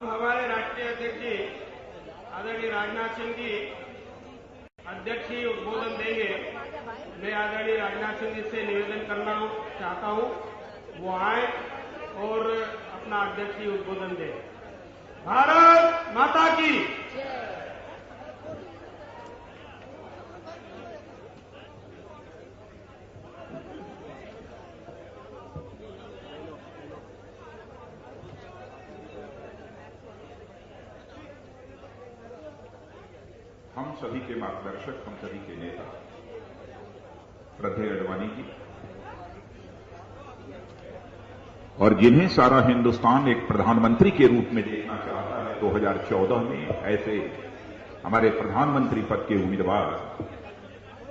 हमारे राष्ट्रीय अध्यक्ष जी आदरणीय राजनाथ सिंह जी अध्यक्षीय उद्बोधन देंगे। मैं आदरणीय राजनाथ सिंह जी से निवेदन करना चाहता हूं वो आए और अपना अध्यक्षीय उद्बोधन दें। भारत माता की हम सभी के मार्गदर्शक, हम सभी के नेता श्रद्धेय अडवाणी जी और जिन्हें सारा हिंदुस्तान एक प्रधानमंत्री के रूप में देखना चाहता है, 2014 में ऐसे हमारे प्रधानमंत्री पद के उम्मीदवार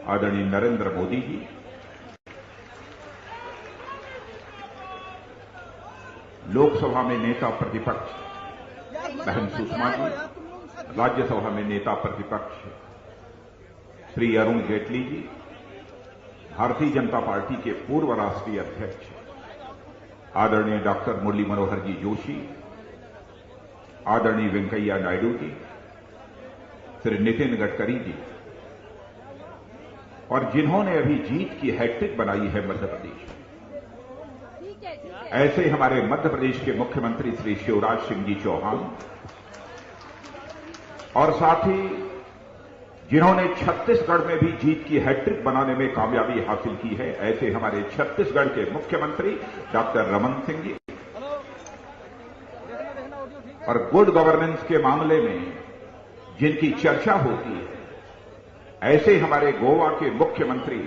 आदरणीय नरेंद्र मोदी जी, लोकसभा में नेता प्रतिपक्ष बहन सुषमा जी, राज्यसभा में नेता प्रतिपक्ष श्री अरुण जेटली जी, भारतीय जनता पार्टी के पूर्व राष्ट्रीय अध्यक्ष आदरणीय डॉक्टर मुरली मनोहर जी जोशी, आदरणीय वेंकैया नायडू जी, श्री नितिन गडकरी जी और जिन्होंने अभी जीत की हैट्रिक बनाई है मध्य प्रदेश, ऐसे हमारे मध्य प्रदेश के मुख्यमंत्री श्री शिवराज सिंह जी चौहान और साथ ही जिन्होंने छत्तीसगढ़ में भी जीत की हैट्रिक बनाने में कामयाबी हासिल की है, ऐसे हमारे छत्तीसगढ़ के मुख्यमंत्री डॉक्टर रमन सिंह जी और गुड गवर्नेंस के मामले में जिनकी चर्चा होती है, ऐसे हमारे गोवा के मुख्यमंत्री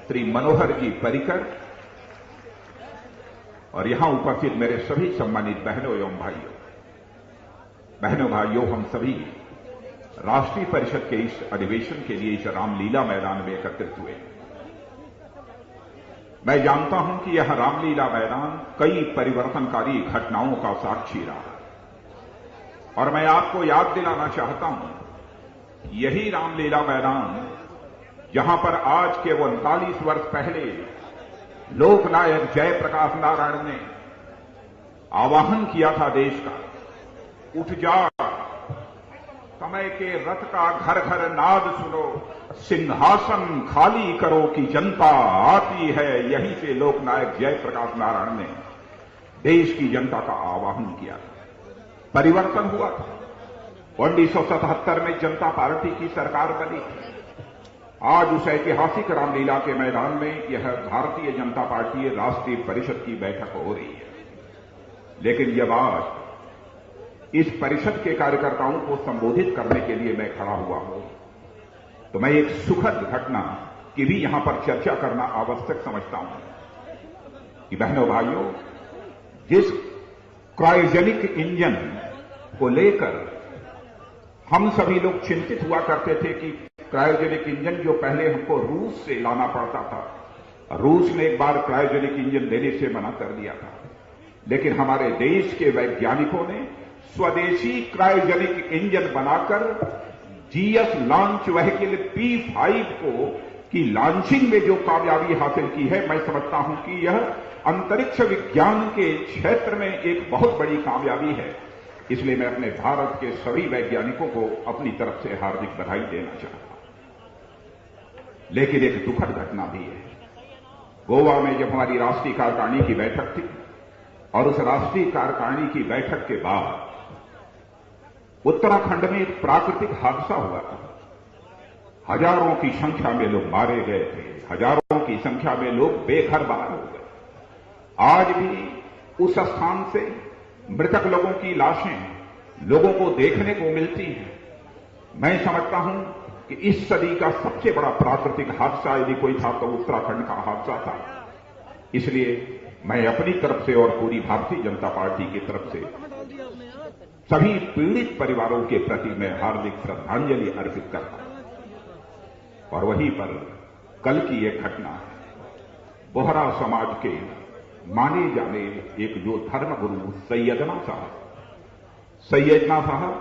श्री मनोहर जी पर्रिकर और यहां उपस्थित मेरे सभी सम्मानित बहनों एवं भाइयों, हम सभी राष्ट्रीय परिषद के इस अधिवेशन के लिए इस रामलीला मैदान में एकत्रित हुए। मैं जानता हूं कि यह रामलीला मैदान कई परिवर्तनकारी घटनाओं का साक्षी रहा और मैं आपको याद दिलाना चाहता हूं, यही रामलीला मैदान जहां पर आज के 39 वर्ष पहले लोकनायक जयप्रकाश नारायण ने आह्वान किया था देश का, उठ जा समय के रथ का घर घर नाद सुनो, सिंहासन खाली करो कि जनता आती है। यहीं से लोकनायक जयप्रकाश नारायण ने देश की जनता का आह्वान किया था, परिवर्तन हुआ था। 1977 में जनता पार्टी की सरकार बनी। आज उस ऐतिहासिक रामलीला के मैदान में यह भारतीय जनता पार्टी राष्ट्रीय परिषद की बैठक हो रही है, लेकिन जब आज इस परिषद के कार्यकर्ताओं को संबोधित करने के लिए मैं खड़ा हुआ हूं, तो मैं एक सुखद घटना की भी यहां पर चर्चा करना आवश्यक समझता हूं कि बहनों भाइयों, जिस क्रायोजेनिक इंजन को लेकर हम सभी लोग चिंतित हुआ करते थे कि क्रायोजेनिक इंजन जो पहले हमको रूस से लाना पड़ता था, रूस ने एक बार क्रायोजेनिक इंजन देने से मना कर दिया था, लेकिन हमारे देश के वैज्ञानिकों ने स्वदेशी क्रायोजेनिक इंजन बनाकर जीएस लॉन्च व्हीकल P5 की लॉन्चिंग में जो कामयाबी हासिल की है, मैं समझता हूं कि यह अंतरिक्ष विज्ञान के क्षेत्र में एक बहुत बड़ी कामयाबी है। इसलिए मैं अपने भारत के सभी वैज्ञानिकों को अपनी तरफ से हार्दिक बधाई देना चाहता हूं। लेकिन एक दुखद घटना भी है। गोवा में जब हमारी राष्ट्रीय कार्यकारिणी की बैठक थी और उस राष्ट्रीय कार्यकारिणी की बैठक के बाद उत्तराखंड में एक प्राकृतिक हादसा हुआ था। हजारों की संख्या में लोग मारे गए थे, हजारों की संख्या में लोग बेघर बाहर हो गए। आज भी उस स्थान से मृतक लोगों की लाशें लोगों को देखने को मिलती हैं। मैं समझता हूं कि इस सदी का सबसे बड़ा प्राकृतिक हादसा यदि कोई था तो उत्तराखंड का हादसा था। इसलिए मैं अपनी तरफ से और पूरी भारतीय जनता पार्टी की तरफ से सभी पीड़ित परिवारों के प्रति मैं हार्दिक श्रद्धांजलि अर्पित करता हूं। और वहीं पर कल की एक घटना है, बोहरा समाज के माने जाने एक जो धर्मगुरु सैयदना साहब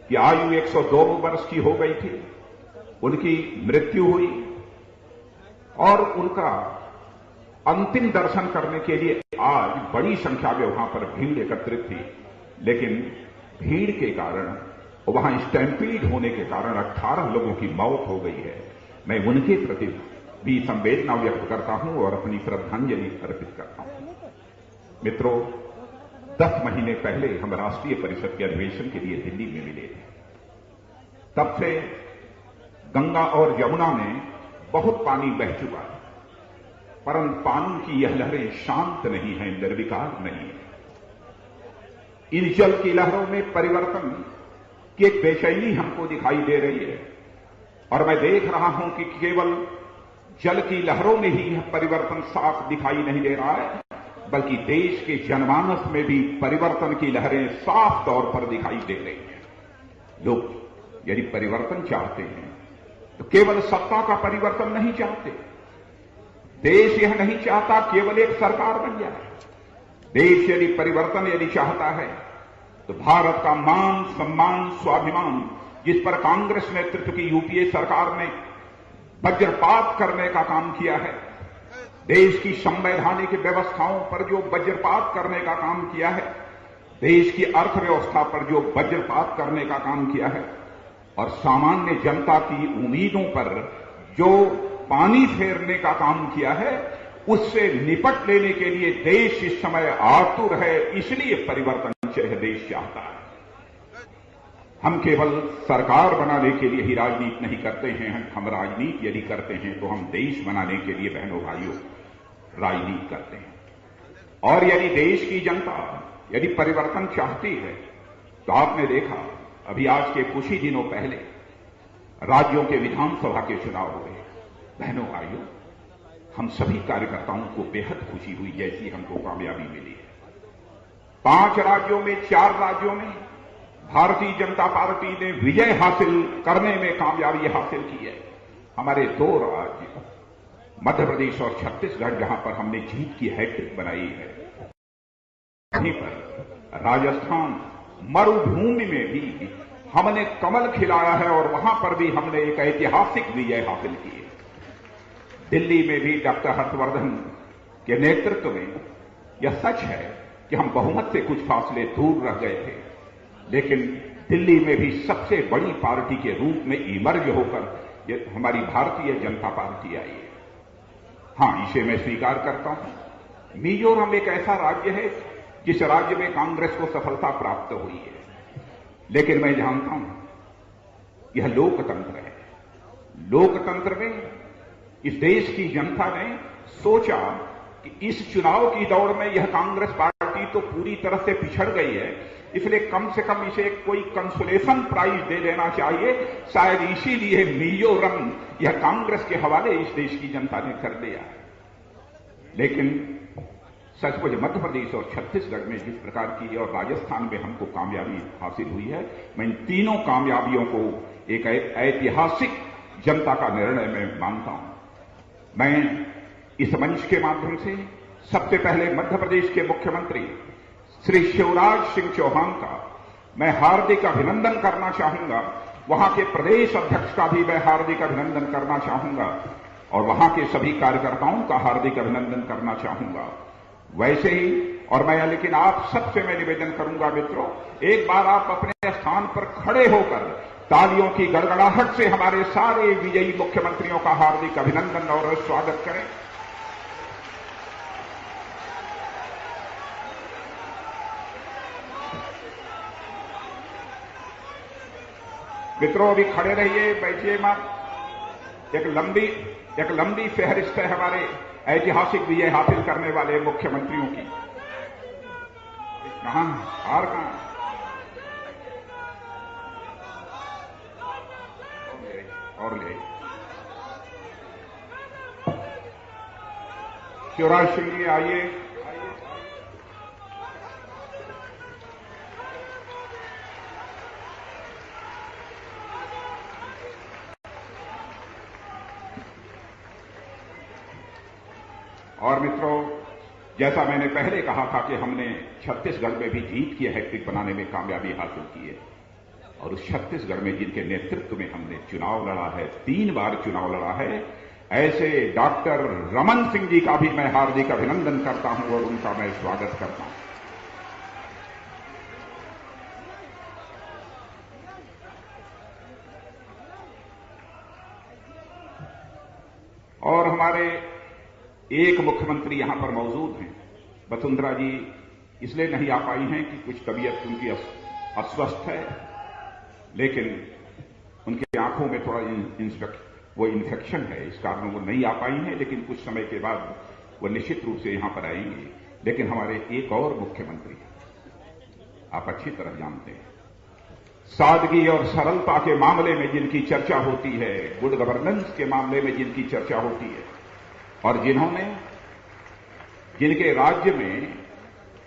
की आयु 102 वर्ष की हो गई थी, उनकी मृत्यु हुई और उनका अंतिम दर्शन करने के लिए आज बड़ी संख्या में वहां पर भीड़ एकत्रित थी। लेकिन भीड़ के कारण, वहां स्टैम्पीड होने के कारण 18 लोगों की मौत हो गई है। मैं उनके प्रति भी संवेदना व्यक्त करता हूं और अपनी श्रद्धांजलि अर्पित करता हूं। मित्रों, 10 महीने पहले हम राष्ट्रीय परिषद के अधिवेशन के लिए दिल्ली में मिले थे। तब से गंगा और यमुना में बहुत पानी बह चुका है, परंतु पानी की यह लहरें शांत नहीं हैं, निर्विकार नहीं है। इन जल की लहरों में परिवर्तन की एक बेचैनी हमको दिखाई दे रही है और मैं देख रहा हूं कि केवल जल की लहरों में ही यह परिवर्तन साफ दिखाई नहीं दे रहा है, बल्कि देश के जनमानस में भी परिवर्तन की लहरें साफ तौर पर दिखाई दे रही हैं। लोग यदि परिवर्तन चाहते हैं तो केवल सत्ता का परिवर्तन नहीं चाहते। देश यह नहीं चाहता केवल एक सरकार बन जाए। देश यदि परिवर्तन यदि चाहता है तो भारत का मान, सम्मान, स्वाभिमान, जिस पर कांग्रेस नेतृत्व की यूपीए सरकार ने वज्रपात करने का काम किया है, देश की संवैधानिक व्यवस्थाओं पर जो वज्रपात करने का काम किया है, देश की अर्थव्यवस्था पर जो वज्रपात करने का काम किया है और सामान्य जनता की उम्मीदों पर जो पानी फेरने का काम किया है, उससे निपट लेने के लिए देश इस समय आतुर है। इसलिए परिवर्तन देश चाहता है। हम केवल सरकार बनाने के लिए ही राजनीति नहीं करते हैं। हम राजनीति यदि करते हैं तो हम देश बनाने के लिए बहनों भाइयों राजनीति करते हैं। और यदि देश की जनता यदि परिवर्तन चाहती है तो आपने देखा अभी आज के कुछ ही दिनों पहले राज्यों के विधानसभा के चुनाव हुए। बहनों भाइयों, हम सभी कार्यकर्ताओं को बेहद खुशी हुई जैसी हमको कामयाबी मिली है। 5 राज्यों में 4 राज्यों में भारतीय जनता पार्टी ने विजय हासिल करने में कामयाबी हासिल की है। हमारे 2 राज्य मध्य प्रदेश और छत्तीसगढ़ जहां पर हमने जीत की हैट्रिक बनाई है, वहीं पर राजस्थान मरुभूमि में भी हमने कमल खिलाया है और वहां पर भी हमने एक ऐतिहासिक विजय हासिल की है। दिल्ली में भी डॉक्टर हर्षवर्धन के नेतृत्व में यह सच है कि हम बहुमत से कुछ फासले दूर रह गए थे, लेकिन दिल्ली में भी सबसे बड़ी पार्टी के रूप में इमर्ज होकर ये हमारी भारतीय जनता पार्टी आई है। हां, इसे मैं स्वीकार करता हूं। मिजोरम एक ऐसा राज्य है जिस राज्य में कांग्रेस को सफलता प्राप्त हुई है, लेकिन मैं जानता हूं यह लोकतंत्र है। लोकतंत्र में इस देश की जनता ने सोचा कि इस चुनाव की दौड़ में यह कांग्रेस पार्टी तो पूरी तरह से पिछड़ गई है, इसलिए कम से कम इसे कोई कंसोलेशन प्राइज दे देना चाहिए। शायद इसीलिए मिजोरम यह कांग्रेस के हवाले इस देश की जनता ने कर दिया। लेकिन सचमुच मध्य प्रदेश और छत्तीसगढ़ में जिस प्रकार की और राजस्थान में हमको कामयाबी हासिल हुई है, मैं इन तीनों कामयाबियों को एक ऐतिहासिक जनता का निर्णय में मानता हूं। मैं इस मंच के माध्यम से सबसे पहले मध्य प्रदेश के मुख्यमंत्री श्री शिवराज सिंह चौहान का मैं हार्दिक अभिनंदन करना चाहूंगा। वहां के प्रदेश अध्यक्ष का भी मैं हार्दिक अभिनंदन करना चाहूंगा और वहां के सभी कार्यकर्ताओं का हार्दिक अभिनंदन करना चाहूंगा। वैसे ही और मैं लेकिन आप सबसे मैं निवेदन करूंगा मित्रों, एक बार आप अपने स्थान पर खड़े होकर तालियों की गड़गड़ाहट से हमारे सारे विजयी मुख्यमंत्रियों का हार्दिक अभिनंदन और स्वागत करें। मित्रों, अभी खड़े रहिए, बैठिए मत। एक लंबी फहरिस्त है हमारे ऐतिहासिक विजय हासिल करने वाले मुख्यमंत्रियों की। कहां हार कहां? और ले शिवराज सिंह जी आइए। और मित्रों, जैसा मैंने पहले कहा था कि हमने छत्तीसगढ़ में भी जीत की हैट्रिक बनाने में कामयाबी हासिल की है और उस छत्तीसगढ़ में जिनके नेतृत्व में हमने चुनाव लड़ा है, 3 बार चुनाव लड़ा है, ऐसे डॉक्टर रमन सिंह जी का भी मैं हार्दिक अभिनंदन करता हूं और उनका मैं स्वागत करता हूं। हमारे एक मुख्यमंत्री यहां पर मौजूद हैं। वसुंधरा जी इसलिए नहीं आ पाई हैं कि कुछ तबीयत उनकी अस्वस्थ है, लेकिन उनकी आंखों में थोड़ा वो इन्फेक्शन है, इस कारण वो नहीं आ पाई हैं। लेकिन कुछ समय के बाद वो निश्चित रूप से यहां पर आएंगे। लेकिन हमारे एक और मुख्यमंत्री आप अच्छी तरह जानते हैं, सादगी और सरलता के मामले में जिनकी चर्चा होती है, गुड गवर्नेंस के मामले में जिनकी चर्चा होती है, और जिनके राज्य में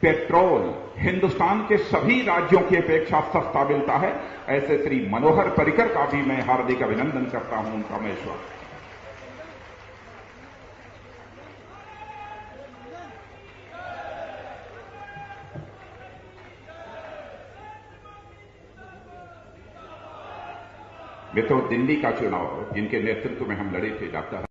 पेट्रोल हिंदुस्तान के सभी राज्यों की अपेक्षा सस्ता मिलता है, ऐसे श्री मनोहर पर्रिकर का भी मैं हार्दिक अभिनंदन करता हूं। उनका मैं स्वागत। मित्रों, दिल्ली का चुनाव जिनके नेतृत्व में हम लड़े थे, डॉक्टर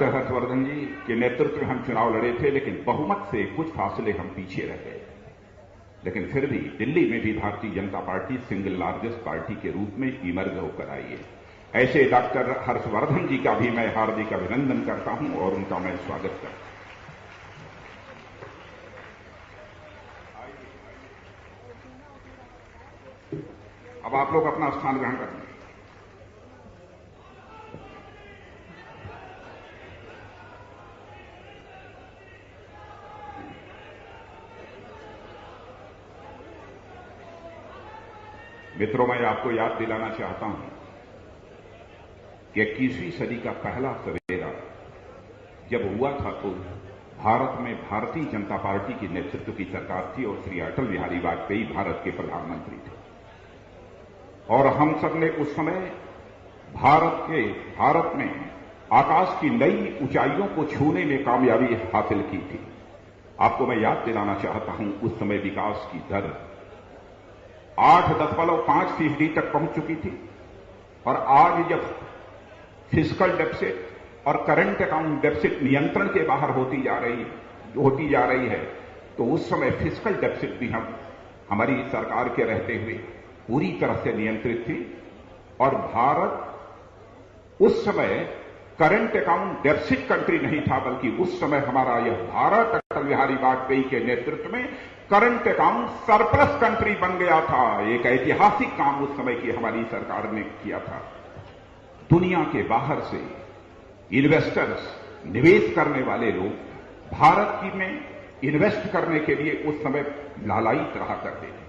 हर्षवर्धन जी के नेतृत्व में हम चुनाव लड़े थे, लेकिन बहुमत से कुछ फासले हम पीछे रह गए। लेकिन फिर भी दिल्ली में भी Bharatiya Janata party single largest party के रूप में इमर्ज होकर आई है। ऐसे डॉक्टर हर्षवर्धन जी का भी मैं हार्दिक अभिनंदन करता हूं और उनका मैं स्वागत करता हूं। अब आप लोग अपना स्थान ग्रहण करें। मित्रों, मैं आपको याद दिलाना चाहता हूं कि 21वीं सदी का पहला सवेरा जब हुआ था तो भारत में भारतीय जनता पार्टी की नेतृत्व की सरकार थी और श्री अटल बिहारी वाजपेयी भारत के प्रधानमंत्री थे। और हम सब ने उस समय भारत में आकाश की नई ऊंचाइयों को छूने में कामयाबी हासिल की थी। आपको मैं याद दिलाना चाहता हूं, उस समय विकास की दर 8.5% तक पहुंच चुकी थी। और आज जब फिस्कल डेफिसिट और करंट अकाउंट डेफिसिट नियंत्रण के बाहर होती जा रही है, तो उस समय फिस्कल डेफिसिट भी हमारी सरकार के रहते हुए पूरी तरह से नियंत्रित थी। और भारत उस समय करंट अकाउंट डेफिसिट कंट्री नहीं था, बल्कि उस समय हमारा यह भारत अटल बिहारी वाजपेयी के नेतृत्व में करंट अकाउंट सरप्लस कंट्री बन गया था। एक ऐतिहासिक काम उस समय की हमारी सरकार ने किया था। दुनिया के बाहर से इन्वेस्टर्स, निवेश करने वाले लोग भारत में इन्वेस्ट करने के लिए उस समय लालायित रहा करते थे।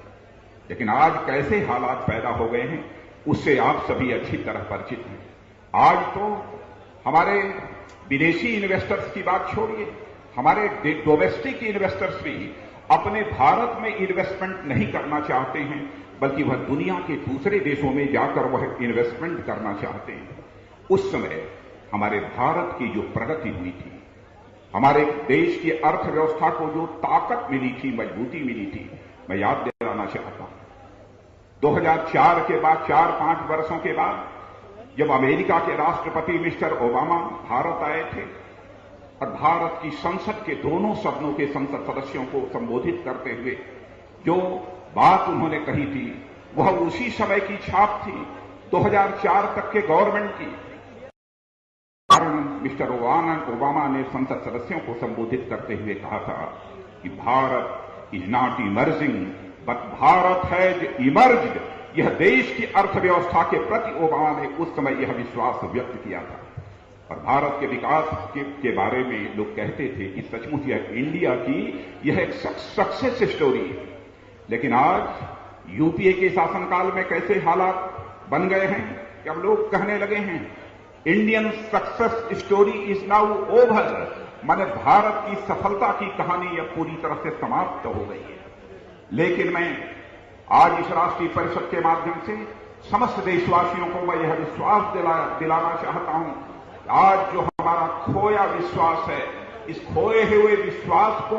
लेकिन आज कैसे हालात पैदा हो गए हैं, उससे आप सभी अच्छी तरह परिचित हैं। आज तो हमारे विदेशी इन्वेस्टर्स की बात छोड़िए, हमारे डोमेस्टिक इन्वेस्टर्स भी अपने भारत में इन्वेस्टमेंट नहीं करना चाहते हैं, बल्कि वह दुनिया के दूसरे देशों में जाकर वह इन्वेस्टमेंट करना चाहते हैं। उस समय हमारे भारत की जो प्रगति हुई थी, हमारे देश की अर्थव्यवस्था को जो ताकत मिली थी, मजबूती मिली थी, मैं याद दिलाना चाहता हूं। 2004 के बाद 4-5 वर्षों के बाद जब अमेरिका के राष्ट्रपति मिस्टर ओबामा भारत आए थे और भारत की संसद के दोनों सदनों के संसद सदस्यों को संबोधित करते हुए जो बात उन्होंने कही थी, वह उसी समय की छाप थी 2004 तक के गवर्नमेंट की। कारण मिस्टर ओबामा ने संसद सदस्यों को संबोधित करते हुए कहा था कि Bharat is not emerging but Bharat has emerged. यह देश की अर्थव्यवस्था के प्रति ओबामा ने उस समय यह विश्वास व्यक्त किया था। और भारत के विकास के बारे में लोग कहते थे कि सचमुच यह इंडिया की यह एक सक्सेस स्टोरी है। लेकिन आज यूपीए के शासनकाल में कैसे हालात बन गए हैं कि अब लोग कहने लगे हैं Indian success story is now over, माने भारत की सफलता की कहानी अब पूरी तरह से समाप्त हो गई है। लेकिन मैं आज इस राष्ट्रीय परिषद के माध्यम से समस्त देशवासियों को मैं यह विश्वास दिलाना चाहता हूं, आज जो हमारा खोया विश्वास है, इस खोए हुए विश्वास को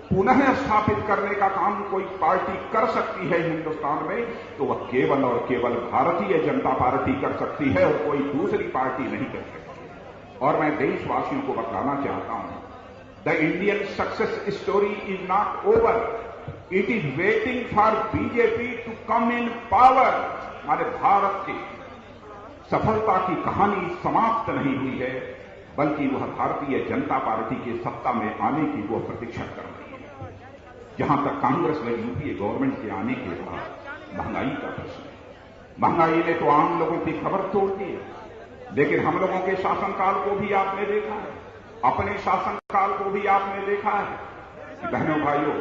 पुनः स्थापित करने का काम कोई पार्टी कर सकती है हिंदुस्तान में, तो वह केवल और केवल भारतीय जनता पार्टी कर सकती है और कोई दूसरी पार्टी नहीं कर सकती। और मैं देशवासियों को बताना चाहता हूं, the Indian success story is not over, it is waiting for BJP to come in power. हमारे भारत की सफलता की कहानी समाप्त नहीं हुई है, बल्कि वह भारतीय जनता पार्टी के सत्ता में आने की वो प्रतीक्षा कर रही है। जहां तक कांग्रेस व यूपीए गवर्नमेंट के आने के बाद महंगाई का प्रश्न है, महंगाई ने तो आम लोगों की खबर तोड़ दी है, लेकिन हम लोगों के शासनकाल को भी आपने देखा है, अपने शासनकाल को भी आपने देखा है कि बहनों भाइयों,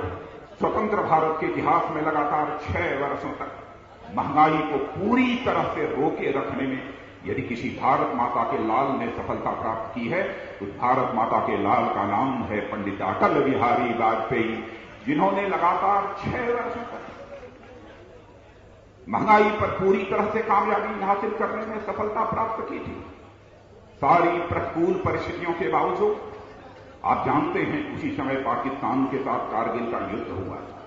स्वतंत्र भारत के इतिहास में लगातार 6 वर्षों तक महंगाई को पूरी तरह से रोके रखने में यदि किसी भारत माता के लाल ने सफलता प्राप्त की है तो भारत माता के लाल का नाम है पंडित अटल बिहारी वाजपेयी, जिन्होंने लगातार 6 वर्षों तक महंगाई पर पूरी तरह से कामयाबी हासिल करने में सफलता प्राप्त की थी। सारी प्रतिकूल परिस्थितियों के बावजूद आप जानते हैं उसी समय पाकिस्तान के साथ कारगिल का युद्ध हुआ था।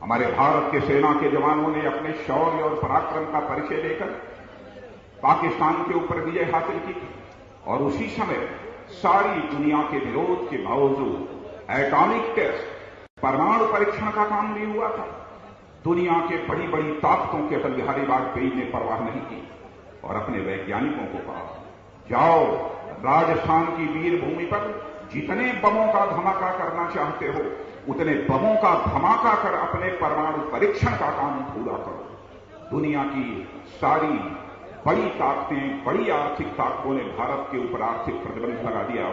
हमारे भारत के सेना के जवानों ने अपने शौर्य और पराक्रम का परिचय देकर पाकिस्तान के ऊपर विजय हासिल की थी और उसी समय सारी दुनिया के विरोध के बावजूद एटॉमिक टेस्ट, परमाणु परीक्षण का काम भी हुआ था। दुनिया के बड़ी बड़ी ताकतों के अटल बिहारी वाजपेयी ने परवाह नहीं की और अपने वैज्ञानिकों को कहा, जाओ राजस्थान की वीर भूमि पर जितने बमों का धमाका करना चाहते हो उतने बमों का धमाका कर अपने परमाणु परीक्षण का काम पूरा करो। दुनिया की सारी बड़ी ताकतें, बड़ी आर्थिक ताकतों ने भारत के ऊपर आर्थिक प्रतिबंध लगा दिया,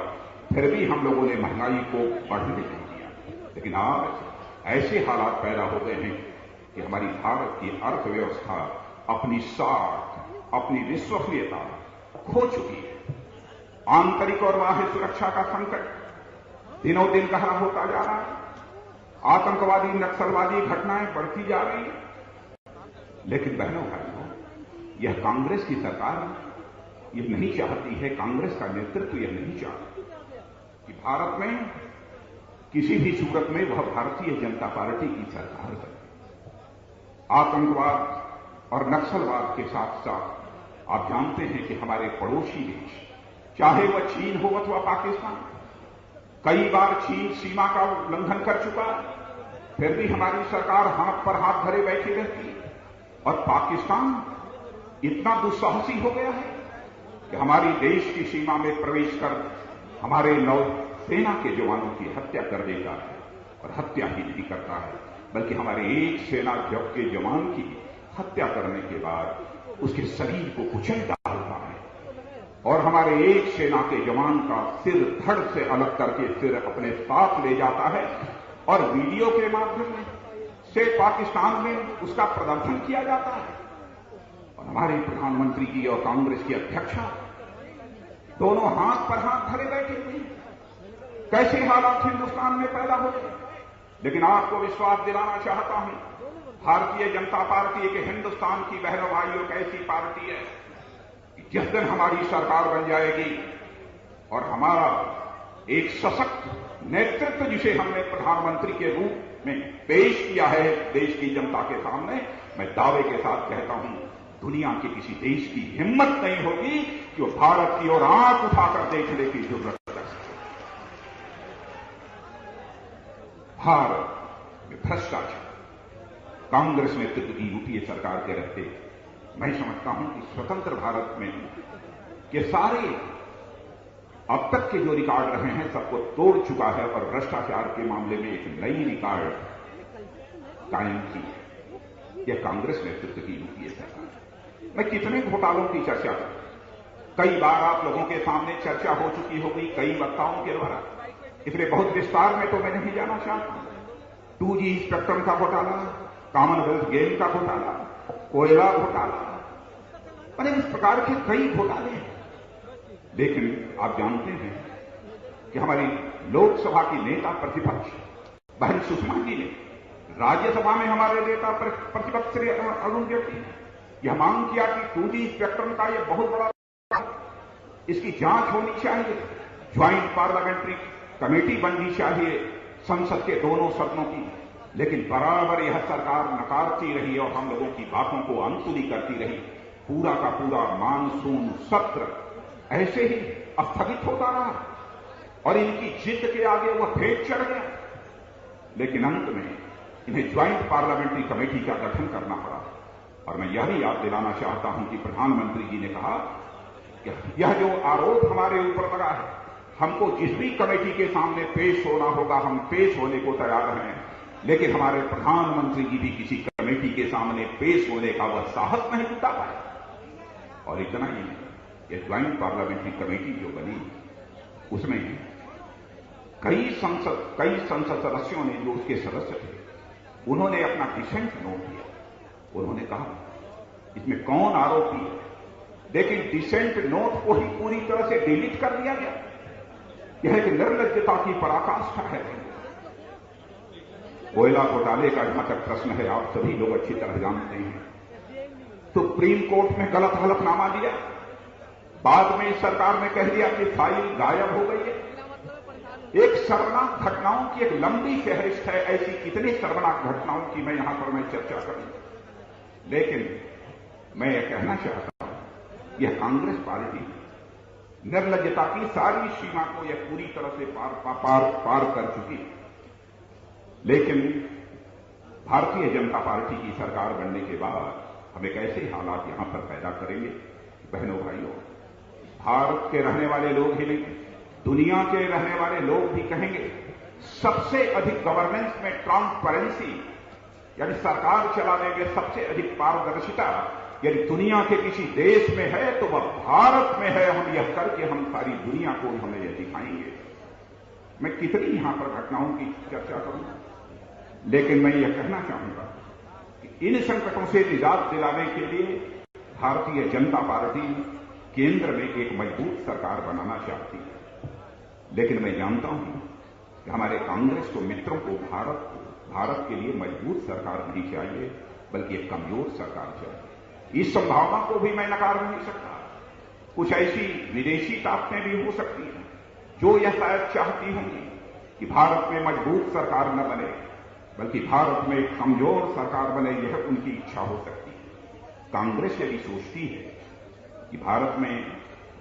फिर भी हम लोगों ने महंगाई को बढ़ने नहीं दिया। लेकिन आज ऐसे हालात पैदा हो गए हैं कि हमारी भारत की अर्थव्यवस्था अपनी साख, अपनी विश्वसनीयता खो चुकी है। आंतरिक और बाह्य सुरक्षा का संकट दिनों दिन गहरा होता जा रहा है। आतंकवादी, नक्सलवादी घटनाएं बढ़ती जा रही हैं। लेकिन बहनों भाइयों, यह कांग्रेस की सरकार यह नहीं चाहती है, कांग्रेस का नेतृत्व यह नहीं चाहता कि भारत में किसी भी सूरत में वह भारतीय जनता पार्टी की सरकार बने। आतंकवाद और नक्सलवाद के साथ साथ आप जानते हैं कि हमारे पड़ोसी देश, चाहे वह चीन हो अथवा पाकिस्तान, कई बार चीन सीमा का उल्लंघन कर चुका है, फिर भी हमारी सरकार हाथ पर हाथ धरे बैठी रहती है। और पाकिस्तान इतना दुस्साहसी हो गया है कि हमारी देश की सीमा में प्रवेश कर हमारे नौसेना के जवानों की हत्या कर देता है। और हत्या ही नहीं करता है, बल्कि हमारे एक सेना के जवान की हत्या करने के बाद उसके शरीर को कुचल डालता है और हमारे एक सेना के जवान का सिर धड़ से अलग करके सिर अपने साथ ले जाता है और वीडियो के माध्यम से पाकिस्तान में उसका प्रदर्शन किया जाता है। और हमारे प्रधानमंत्री जी और कांग्रेस की अध्यक्षा दोनों हाथ पर हाथ धरे बैठे हुए हैं। कैसे हालात हिंदुस्तान में पैदा हो गए। लेकिन आपको विश्वास दिलाना चाहता हूं, भारतीय जनता पार्टी एक हिंदुस्तान की बहनों भाइयों एक ऐसी पार्टी है कि जिस दिन हमारी सरकार बन जाएगी और हमारा एक सशक्त नेतृत्व जिसे हमने प्रधानमंत्री के रूप में पेश किया है देश की जनता के सामने, मैं दावे के साथ कहता हूं दुनिया के किसी देश की हिम्मत नहीं होगी कि वो भारत की ओर आंख उठाकर देखने की जरूरत है। भारत में भ्रष्टाचार कांग्रेस नेतृत्व की यूपीए सरकार के रहते मैं समझता हूं कि स्वतंत्र भारत में ये सारे अब तक के जो रिकॉर्ड रहे हैं सबको तोड़ चुका है और भ्रष्टाचार के मामले में एक नई रिकॉर्ड कायम की है। यह कांग्रेस नेतृत्व की यूपीए सरकार। मैं कितने घोटालों की चर्चा करूं, कई बार आप लोगों के सामने चर्चा हो चुकी होगी कई वक्ताओं के द्वारा, इसलिए बहुत विस्तार में तो मैं नहीं जाना चाहता। 2G स्पेक्ट्रम का घोटाला, कॉमनवेल्थ गेम का घोटाला, कोयला घोटाला, मैंने इस प्रकार के कई घोटाले हैं। लेकिन आप जानते हैं कि हमारी लोकसभा की नेता प्रतिपक्ष बहन सुषमा जी ने राज्यसभा में हमारे नेता प्रतिपक्ष श्री अरुण जेटली ने यह मांग किया कि 2G स्पेक्ट्रम का यह बहुत बड़ा इसकी जांच होनी चाहिए, ज्वाइंट पार्लियामेंट्री कमेटी बननी चाहिए संसद के दोनों सदनों की। लेकिन बराबर यह सरकार नकारती रही और हम लोगों की बातों को अनसुनी करती रही। पूरा का पूरा मानसून सत्र ऐसे ही स्थगित होता रहा और इनकी जिद के आगे वह भेद चढ़ गया। लेकिन अंत में इन्हें ज्वाइंट पार्लियामेंट्री कमेटी का गठन करना पड़ा और मैं यह भी याद दिलाना चाहता हूं कि प्रधानमंत्री जी ने कहा कि यह जो आरोप हमारे ऊपर लगा है, हमको जिस भी कमेटी के सामने पेश होना होगा हम पेश होने को तैयार हैं, लेकिन हमारे प्रधानमंत्री जी भी किसी कमेटी के सामने पेश होने का वह साहस नहीं जुटा पाए। और इतना ही नहीं, ये ज्वाइंट पार्लियामेंट्री कमेटी जो बनी उसमें कई संसद सदस्यों ने, जो उसके सदस्य थे, उन्होंने अपना डिसेंट नोट दिया। उन्होंने कहा इसमें कौन आरोपी है, लेकिन डिसेंट नोट को ही पूरी तरह से डिलीट कर दिया गया। यह एक निर्लज्जता की पराकाष्ठा है। कोयला घोटाले का जहां तक प्रश्न है, आप सभी लोग अच्छी तरह जानते हैं, सुप्रीम कोर्ट में गलत हलफनामा दिया, बाद में सरकार ने कह दिया कि फाइल गायब हो गई है। एक शर्मनाक घटनाओं की एक लंबी फहरिस्त है, ऐसी कितनी शर्मनाक घटनाओं की मैं यहां पर चर्चा करूं। लेकिन मैं यह कहना चाहता हूं, यह कांग्रेस पार्टी निर्लज्जता की सारी सीमा को यह पूरी तरह से पार कर चुकी है। लेकिन भारतीय जनता पार्टी की सरकार बनने के बाद हम एक ऐसे हालात यहां पर पैदा करेंगे, बहनों भाइयों, भारत के रहने वाले लोग ही नहीं, दुनिया के रहने वाले लोग भी कहेंगे सबसे अधिक गवर्नेंस में ट्रांसपेरेंसी, यानी सरकार चलाने में सबसे अधिक पारदर्शिता यदि दुनिया के किसी देश में है तो वह भारत में है। हम यह करके हम सारी दुनिया को हमें यह दिखाएंगे। मैं कितनी यहां पर घटनाओं की चर्चा करूं, लेकिन मैं यह कहना चाहूंगा कि इन संकटों से निजात दिलाने के लिए भारतीय जनता पार्टी केंद्र में एक मजबूत सरकार बनाना चाहती है। लेकिन मैं जानता हूं कि हमारे कांग्रेस को मित्रों को भारत के लिए मजबूत सरकार नहीं चाहिए, बल्कि एक कमजोर सरकार चाहिए। इस संभावना को भी मैं नकार नहीं सकता। कुछ ऐसी विदेशी ताकतें भी हो सकती हैं जो यह शायद चाहती होंगी कि भारत में मजबूत सरकार न बने, बल्कि भारत में एक कमजोर सरकार बने, यह उनकी इच्छा हो सकती है। कांग्रेस यदि सोचती है कि भारत में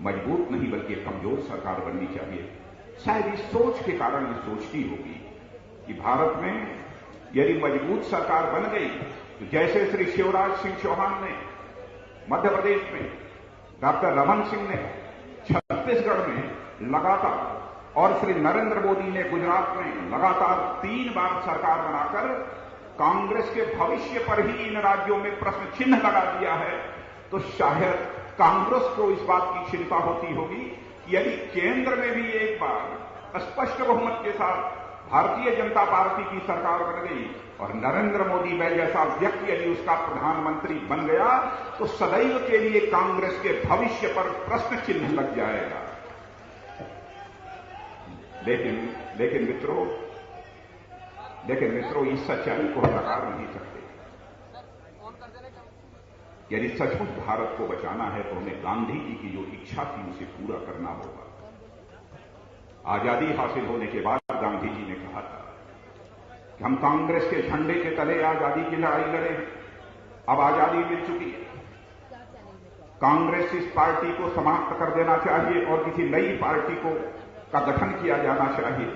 मजबूत नहीं बल्कि एक कमजोर सरकार बननी चाहिए, शायद इस सोच के कारण ये सोचती होगी कि भारत में यदि मजबूत सरकार बन गई तो जैसे श्री शिवराज सिंह चौहान ने मध्य प्रदेश में, डॉक्टर रमन सिंह ने छत्तीसगढ़ में लगातार और श्री नरेंद्र मोदी ने गुजरात में लगातार 3 बार सरकार बनाकर कांग्रेस के भविष्य पर ही इन राज्यों में प्रश्न चिन्ह लगा दिया है, तो शायद कांग्रेस को इस बात की चिंता होती होगी कि यदि केंद्र में भी एक बार स्पष्ट बहुमत के साथ भारतीय जनता पार्टी की सरकार बन गई और नरेंद्र मोदी जैसा व्यक्ति यदि उसका प्रधानमंत्री बन गया, तो सदैव के लिए कांग्रेस के भविष्य पर प्रश्न चिन्ह लग जाएगा। लेकिन मित्रों, इस सच्चाई को हम नकार नहीं सकते। यदि सचमुच भारत को बचाना है तो हमें गांधी जी की जो इच्छा थी उसे पूरा करना होगा। आजादी हासिल होने के बाद गांधी जी ने कहा था कि हम कांग्रेस के झंडे के तले आजादी की लड़ाई लड़े। अब आजादी मिल चुकी है। कांग्रेस इस पार्टी को समाप्त कर देना चाहिए और किसी नई पार्टी का गठन किया जाना चाहिए।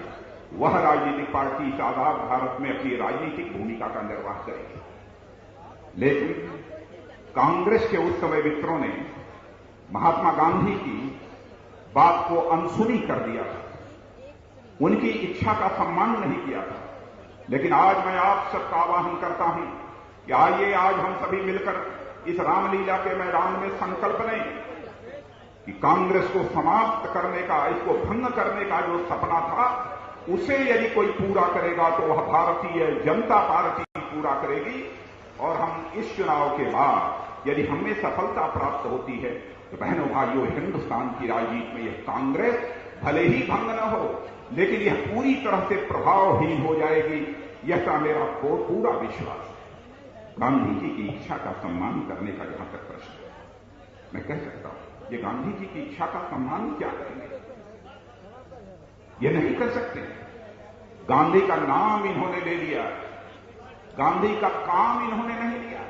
वह राजनीतिक पार्टी इस आजाद भारत में अपनी राजनीतिक भूमिका का निर्वाह करेगी। लेकिन कांग्रेस के उस समय मित्रों ने महात्मा गांधी की बात को अनसुनी कर दिया था, उनकी इच्छा का सम्मान नहीं किया था। लेकिन आज मैं आप सबका आह्वान करता हूं कि आइए आज हम सभी मिलकर इस रामलीला के मैदान में संकल्प लें कि कांग्रेस को समाप्त करने का, इसको भंग करने का जो सपना था उसे यदि कोई पूरा करेगा तो वह भारतीय जनता पार्टी पूरा करेगी। और हम इस चुनाव के बाद यदि हमें सफलता प्राप्त होती है तो बहनों भाइयों, हिंदुस्तान की राजनीति में यह कांग्रेस भले ही भंग न हो, लेकिन यह पूरी तरह से प्रभावहीन हो जाएगी, यह मेरा पूरा विश्वास है। गांधी जी की इच्छा का सम्मान करने का जहां तक प्रश्न है, मैं कह सकता हूं ये गांधी जी की इच्छा का सम्मान क्या करेंगे, ये नहीं कर सकते। गांधी का नाम इन्होंने ले लिया, गांधी का काम इन्होंने नहीं लिया।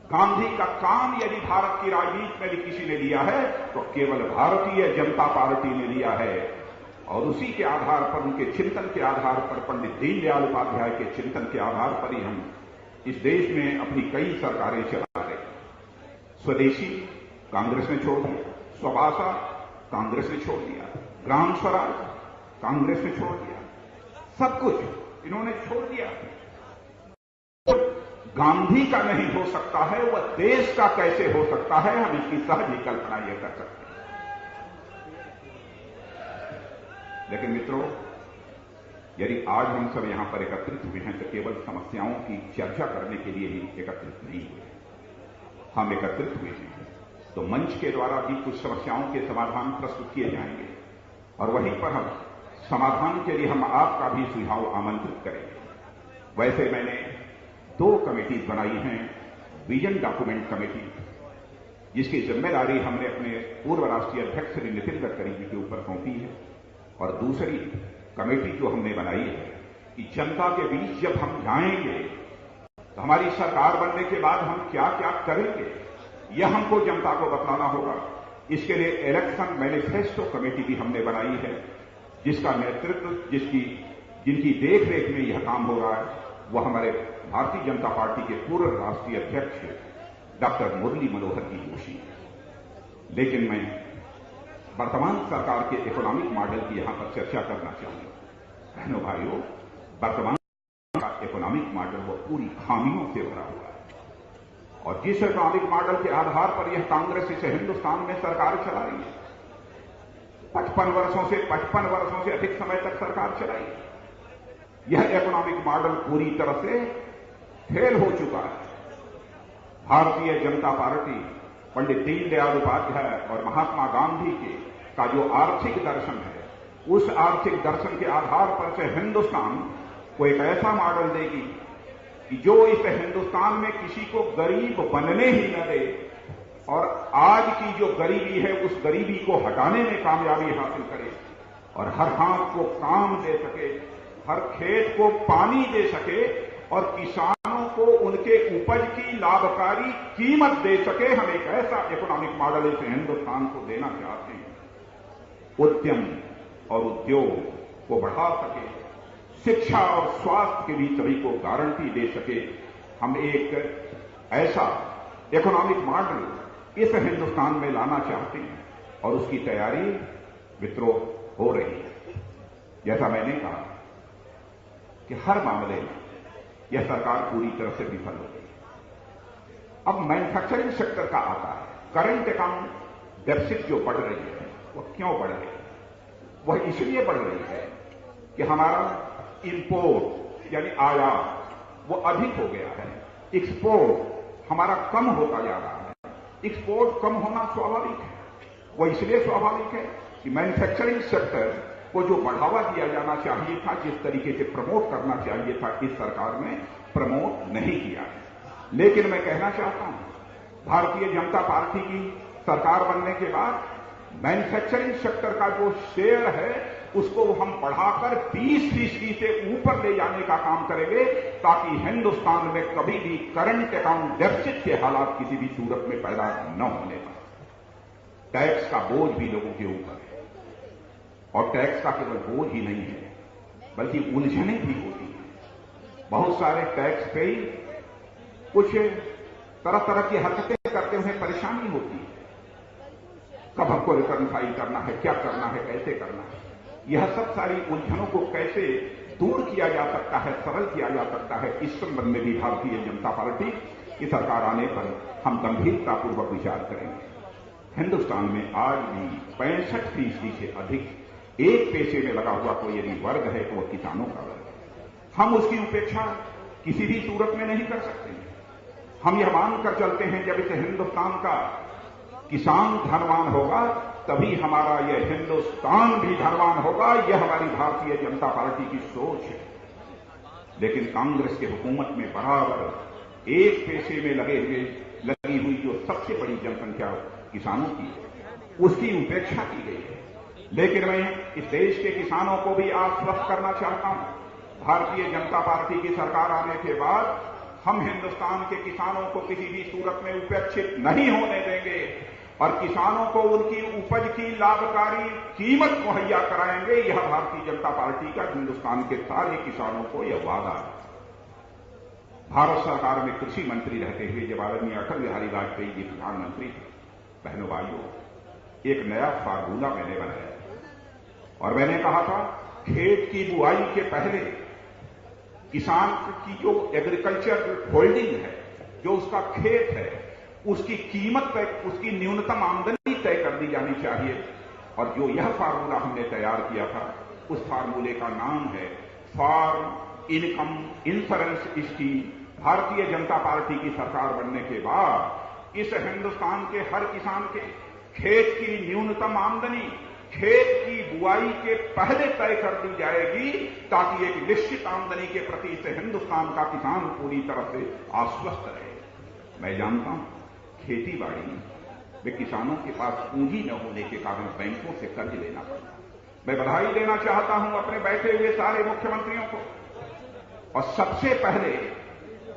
गांधी का काम यदि भारत की राजनीति में भी किसी ने लिया है तो केवल भारतीय जनता पार्टी ने लिया है। और उसी के आधार पर, उनके चिंतन के आधार पर, पंडित दीनदयाल उपाध्याय के चिंतन के आधार पर ही हम इस देश में अपनी कई सरकारें चला रही। स्वदेशी कांग्रेस ने छोड़ दिया, स्वभाषा कांग्रेस ने छोड़ दिया, ग्राम स्वराज कांग्रेस ने छोड़ दिया, सब कुछ इन्होंने छोड़ दिया। तो गांधी का नहीं हो सकता है, वह देश का कैसे हो सकता है, हम इसकी सहज ही कल्पना यह कर सकते हैं। लेकिन मित्रों, यदि आज हम सब यहां पर एकत्रित हुए हैं तो केवल समस्याओं की चर्चा करने के लिए ही एकत्रित नहीं हुए। हम एकत्रित हुए हैं तो मंच के द्वारा भी कुछ समस्याओं के समाधान प्रस्तुत किए जाएंगे और वहीं पर हम समाधान के लिए हम आपका भी सुझाव आमंत्रित करेंगे। वैसे मैंने 2 कमेटीज बनाई हैं। विजन डॉक्यूमेंट कमेटी, जिसकी जिम्मेदारी हमने अपने पूर्व राष्ट्रीय अध्यक्ष श्री नितिन गडकरी जी के ऊपर सौंपी है, और दूसरी कमेटी जो हमने बनाई है कि जनता के बीच जब हम जाएंगे तो हमारी सरकार बनने के बाद हम क्या क्या करेंगे, यह हमको जनता को बतलाना होगा। इसके लिए इलेक्शन मैनिफेस्टो कमेटी भी हमने बनाई है, जिसका नेतृत्व जिनकी देखरेख में यह काम हो रहा है वह हमारे भारतीय जनता पार्टी के पूर्व राष्ट्रीय अध्यक्ष डॉक्टर मुरली मनोहर जी जोशी। लेकिन मैं वर्तमान सरकार के इकोनॉमिक मॉडल की यहां पर चर्चा करना चाहूंगा। बहनों भाइयों, वर्तमान का इकोनॉमिक मॉडल वो पूरी खामियों से भरा हुआ है और जिस इकोनॉमिक मॉडल के आधार पर यह कांग्रेस इसे हिंदुस्तान में सरकार चला रही है, 55 वर्षों से अधिक समय तक सरकार चलाई, यह इकोनॉमिक मॉडल पूरी तरह से फेल हो चुका है। भारतीय जनता पार्टी पंडित दीनदयाल उपाध्याय और महात्मा गांधी का जो आर्थिक दर्शन है, उस आर्थिक दर्शन के आधार पर से हिंदुस्तान को एक ऐसा मॉडल देगी कि जो इस हिंदुस्तान में किसी को गरीब बनने ही न दे और आज की जो गरीबी है उस गरीबी को हटाने में कामयाबी हासिल करे और हर हाथ को काम दे सके, हर खेत को पानी दे सके और किसानों को उनके उपज की लाभकारी कीमत दे सके। हम एक ऐसा इकोनॉमिक मॉडल इस हिंदुस्तान को देना चाहते हैं। उद्यम और उद्योग को बढ़ा सके, शिक्षा और स्वास्थ्य के भी सभी को गारंटी दे सके। हम एक ऐसा इकोनॉमिक मॉडल इस हिंदुस्तान में लाना चाहते हैं और उसकी तैयारी मित्रों हो रही है। जैसा मैंने कहा कि हर मामले में यह सरकार पूरी तरह से विफल हो गई। अब मैन्युफैक्चरिंग सेक्टर का आता है। करंट अकाउंट डेफिसिट जो बढ़ रही है वह क्यों बढ़ रही है? वह इसलिए बढ़ रही है कि हमारा इंपोर्ट यानी आयात वो अधिक हो गया है, एक्सपोर्ट हमारा कम होता जा रहा है। एक्सपोर्ट कम होना स्वाभाविक है। वह इसलिए स्वाभाविक है कि मैन्युफैक्चरिंग सेक्टर को जो बढ़ावा दिया जाना चाहिए था, जिस तरीके से प्रमोट करना चाहिए था, इस सरकार ने प्रमोट नहीं किया है। लेकिन मैं कहना चाहता हूं, भारतीय जनता पार्टी की सरकार बनने के बाद मैन्युफैक्चरिंग सेक्टर का जो शेयर है उसको हम बढ़ाकर 20% से ऊपर ले जाने का काम करेंगे, ताकि हिंदुस्तान में कभी भी करंट अकाउंट डेफिसिट के हालात किसी भी सूरत में पैदा न होने पाए। टैक्स का बोझ भी लोगों के ऊपर है और टैक्स का केवल बोझ ही नहीं है बल्कि उलझने भी होती हैं। बहुत सारे टैक्स पे कुछ तरह तरह की हरकतें करते हुए परेशानी होती है। कब हमको रिटर्न फाइल करना है, क्या करना है, कैसे करना है, यह सब सारी उलझनों को कैसे दूर किया जा सकता है, सरल किया जा सकता है, इस संबंध में भी भारतीय जनता पार्टी की सरकार आने पर हम गंभीरतापूर्वक विचार करेंगे। हिंदुस्तान में आज भी 65% से अधिक एक पैसे में लगा हुआ कोई यदि वर्ग है तो वह किसानों का वर्ग है। हम उसकी उपेक्षा किसी भी सूरत में नहीं कर सकते। हम यह मानकर चलते हैं जब इस हिंदुस्तान का किसान धनवान होगा तभी हमारा यह हिंदुस्तान भी धनवान होगा। यह हमारी भारतीय जनता पार्टी की सोच है। लेकिन कांग्रेस की हुकूमत में बराबर एक पैसे में लगी हुई जो सबसे बड़ी जनसंख्या किसानों की है उसकी उपेक्षा की गई है। लेकिन मैं इस देश के किसानों को भी आश्वस्त करना चाहता हूं, भारतीय जनता पार्टी की सरकार आने के बाद हम हिंदुस्तान के किसानों को किसी भी सूरत में उपेक्षित नहीं होने देंगे और किसानों को उनकी उपज की लाभकारी कीमत मुहैया कराएंगे। यह भारतीय जनता पार्टी का हिंदुस्तान के सारे किसानों को यह वादा है। भारत सरकार में कृषि मंत्री रहते हुए जब आदरणीय अटल बिहारी वाजपेयी जी प्रधानमंत्री थे, बहनों भाइयों, एक नया फार्मूला मैंने बनाया और मैंने कहा था खेत की बुआई के पहले किसान की जो एग्रीकल्चर होल्डिंग है, जो उसका खेत है, उसकी कीमत तय, उसकी न्यूनतम आमदनी तय कर दी जानी चाहिए। और जो यह फार्मूला हमने तैयार किया था, उस फार्मूले का नाम है farm income insurance scheme. Bharatiya Janata party की सरकार बनने के बाद इस हिंदुस्तान के हर किसान के खेत की न्यूनतम आमदनी खेत की बुआई के पहले तय कर दी जाएगी, ताकि एक निश्चित आमदनी के प्रति से हिंदुस्तान का किसान पूरी तरह से आश्वस्त रहे। मैं जानता हूं खेती बाड़ी में किसानों के पास पूंजी न होने के कारण बैंकों से कर्ज लेना पड़ता। मैं बधाई देना चाहता हूं अपने बैठे हुए सारे मुख्यमंत्रियों को, और सबसे पहले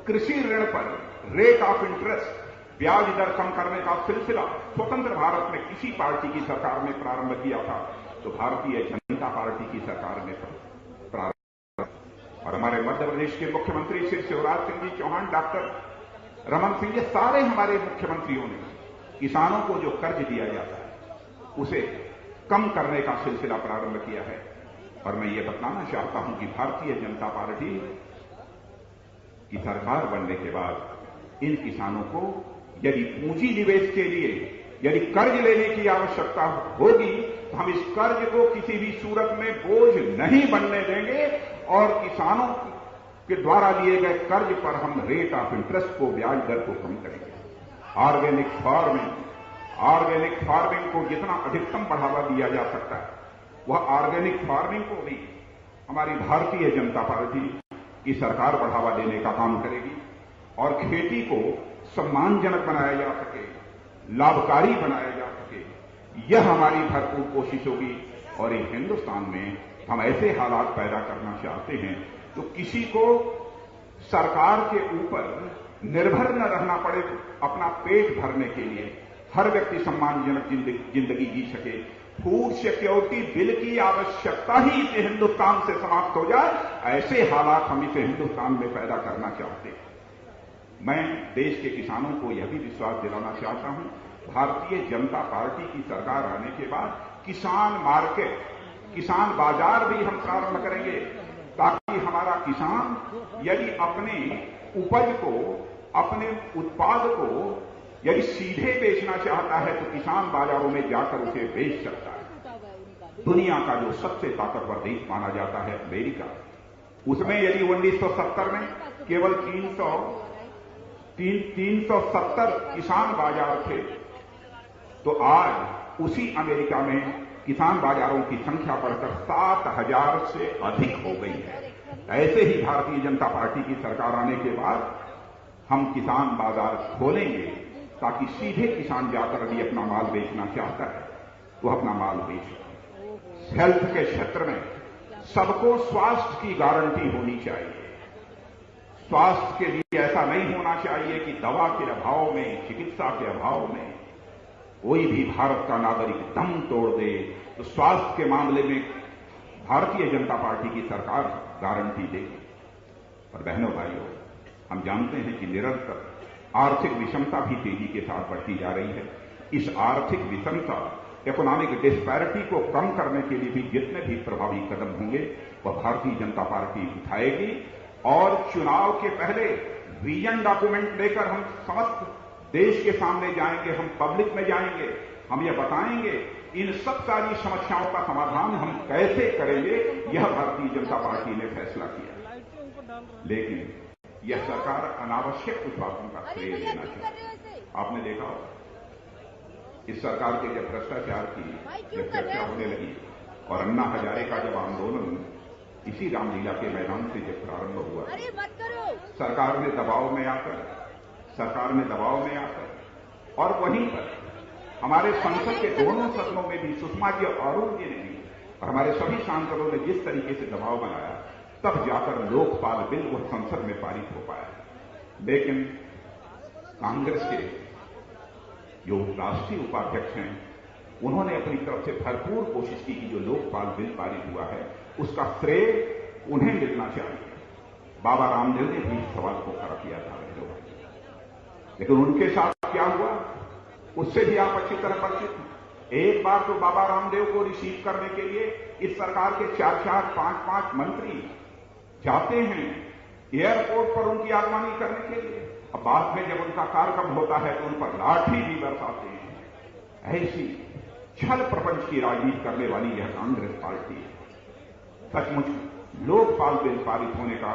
कृषि ऋण पर रेट ऑफ इंटरेस्ट ब्याज दर कम करने का सिलसिला स्वतंत्र भारत में किसी पार्टी की सरकार ने प्रारंभ किया था, तो भारतीय जनता पार्टी की सरकार ने प्रारंभ। और हमारे मध्य प्रदेश के मुख्यमंत्री श्री शिवराज सिंह जी चौहान, डॉक्टर रमन सिंह, ये सारे हमारे मुख्यमंत्रियों ने किसानों को जो कर्ज दिया जाता है उसे कम करने का सिलसिला प्रारंभ किया है। और मैं ये बताना चाहता हूं कि भारतीय जनता पार्टी की सरकार बनने के बाद इन किसानों को यदि पूंजी निवेश के लिए यदि कर्ज लेने की आवश्यकता होगी, तो हम इस कर्ज को किसी भी सूरत में बोझ नहीं बनने देंगे और किसानों के द्वारा लिए गए कर्ज पर हम रेट ऑफ इंटरेस्ट को, ब्याज दर को कम करेंगे। ऑर्गेनिक फार्मिंग को जितना अधिकतम बढ़ावा दिया जा सकता है, वह ऑर्गेनिक फार्मिंग को भी हमारी भारतीय जनता पार्टी की सरकार बढ़ावा देने का काम करेगी और खेती को सम्मानजनक बनाया जा सके, लाभकारी बनाया जा सके, यह हमारी भरपूर कोशिश होगी। और इस हिंदुस्तान में हम ऐसे हालात पैदा करना चाहते हैं तो किसी को सरकार के ऊपर निर्भर न रहना पड़े अपना पेट भरने के लिए, हर व्यक्ति सम्मानजनक जिंदगी जी सके। फूड सिक्योरिटी बिल की आवश्यकता ही इस हिंदुस्तान से समाप्त हो जाए, ऐसे हालात हम इस हिंदुस्तान में पैदा करना चाहते हैं। मैं देश के किसानों को यह भी विश्वास दिलाना चाहता हूं, भारतीय जनता पार्टी की सरकार आने के बाद किसान मार्केट, किसान बाजार भी हम प्रारंभ करेंगे, ताकि हमारा किसान यदि अपने उपज को, अपने उत्पाद को यदि सीधे बेचना चाहता है तो किसान बाजारों में जाकर उसे बेच सकता है। दुनिया का जो सबसे ताकतवर देश माना जाता है अमेरिका, उसमें यदि 1970 में केवल 370 किसान बाजार थे, तो आज उसी अमेरिका में किसान बाजारों की संख्या बढ़कर 7,000 से अधिक हो गई है। ऐसे ही भारतीय जनता पार्टी की सरकार आने के बाद हम किसान बाजार खोलेंगे, ताकि सीधे किसान जाकर यदि अपना माल बेचना चाहता है तो अपना माल बेच सके। हेल्थ के क्षेत्र में सबको स्वास्थ्य की गारंटी होनी चाहिए। स्वास्थ्य के लिए ऐसा नहीं होना चाहिए कि दवा के अभाव में, चिकित्सा के अभाव में कोई भी भारत का नागरिक दम तोड़ दे। तो स्वास्थ्य के मामले में भारतीय जनता पार्टी की सरकार गारंटी देगी। और बहनों भाइयों, हम जानते हैं कि निरंतर आर्थिक विषमता भी तेजी के साथ बढ़ती जा रही है। इस आर्थिक विषमता, इकोनॉमिक डिस्पैरिटी को कम करने के लिए भी जितने भी प्रभावी कदम होंगे वह भारतीय जनता पार्टी उठाएगी। और चुनाव के पहले विजन डॉक्यूमेंट लेकर हम समस्त देश के सामने जाएंगे, हम पब्लिक में जाएंगे, हम यह बताएंगे इन सब सारी समस्याओं का समाधान हम कैसे करेंगे। यह भारतीय जनता पार्टी ने फैसला किया। लेकिन यह सरकार अनावश्यक उत्पादों का श्रेय लेना चाहती है। आपने देखा होगा इस सरकार के जब भ्रष्टाचार की जब चर्चा होने लगी और अन्ना हजारे का जब आंदोलन इसी रामलीला के मैदान से जब प्रारंभ हुआ, सरकार ने दबाव में आकर और वहीं पर हमारे संसद के दोनों सदनों में भी सुषमा जी और अरुण जी ने भी और हमारे सभी सांसदों ने जिस तरीके से दबाव बनाया, तब जाकर लोकपाल बिल वह संसद में पारित हो पाया। लेकिन कांग्रेस के जो राष्ट्रीय उपाध्यक्ष हैं, उन्होंने अपनी तरफ से भरपूर कोशिश की कि जो लोकपाल बिल पारित हुआ है उसका श्रेय उन्हें मिलना चाहिए। बाबा रामदेव ने भी इस सवाल को खड़ा किया था, लेकिन उनके साथ क्या हुआ उससे भी आप अच्छी तरह परिचित हैं। एक बार तो बाबा रामदेव को रिसीव करने के लिए इस सरकार के 4-4, 5-5 मंत्री जाते हैं एयरपोर्ट पर उनकी आगवानी करने के लिए। अब बाद में जब उनका कार्यक्रम होता है तो उन पर लाठी भी बरसाते हैं। ऐसी छल प्रपंच की राजनीति करने वाली यह कांग्रेस पार्टी है। सचमुच लोकपाल बिल पारित होने का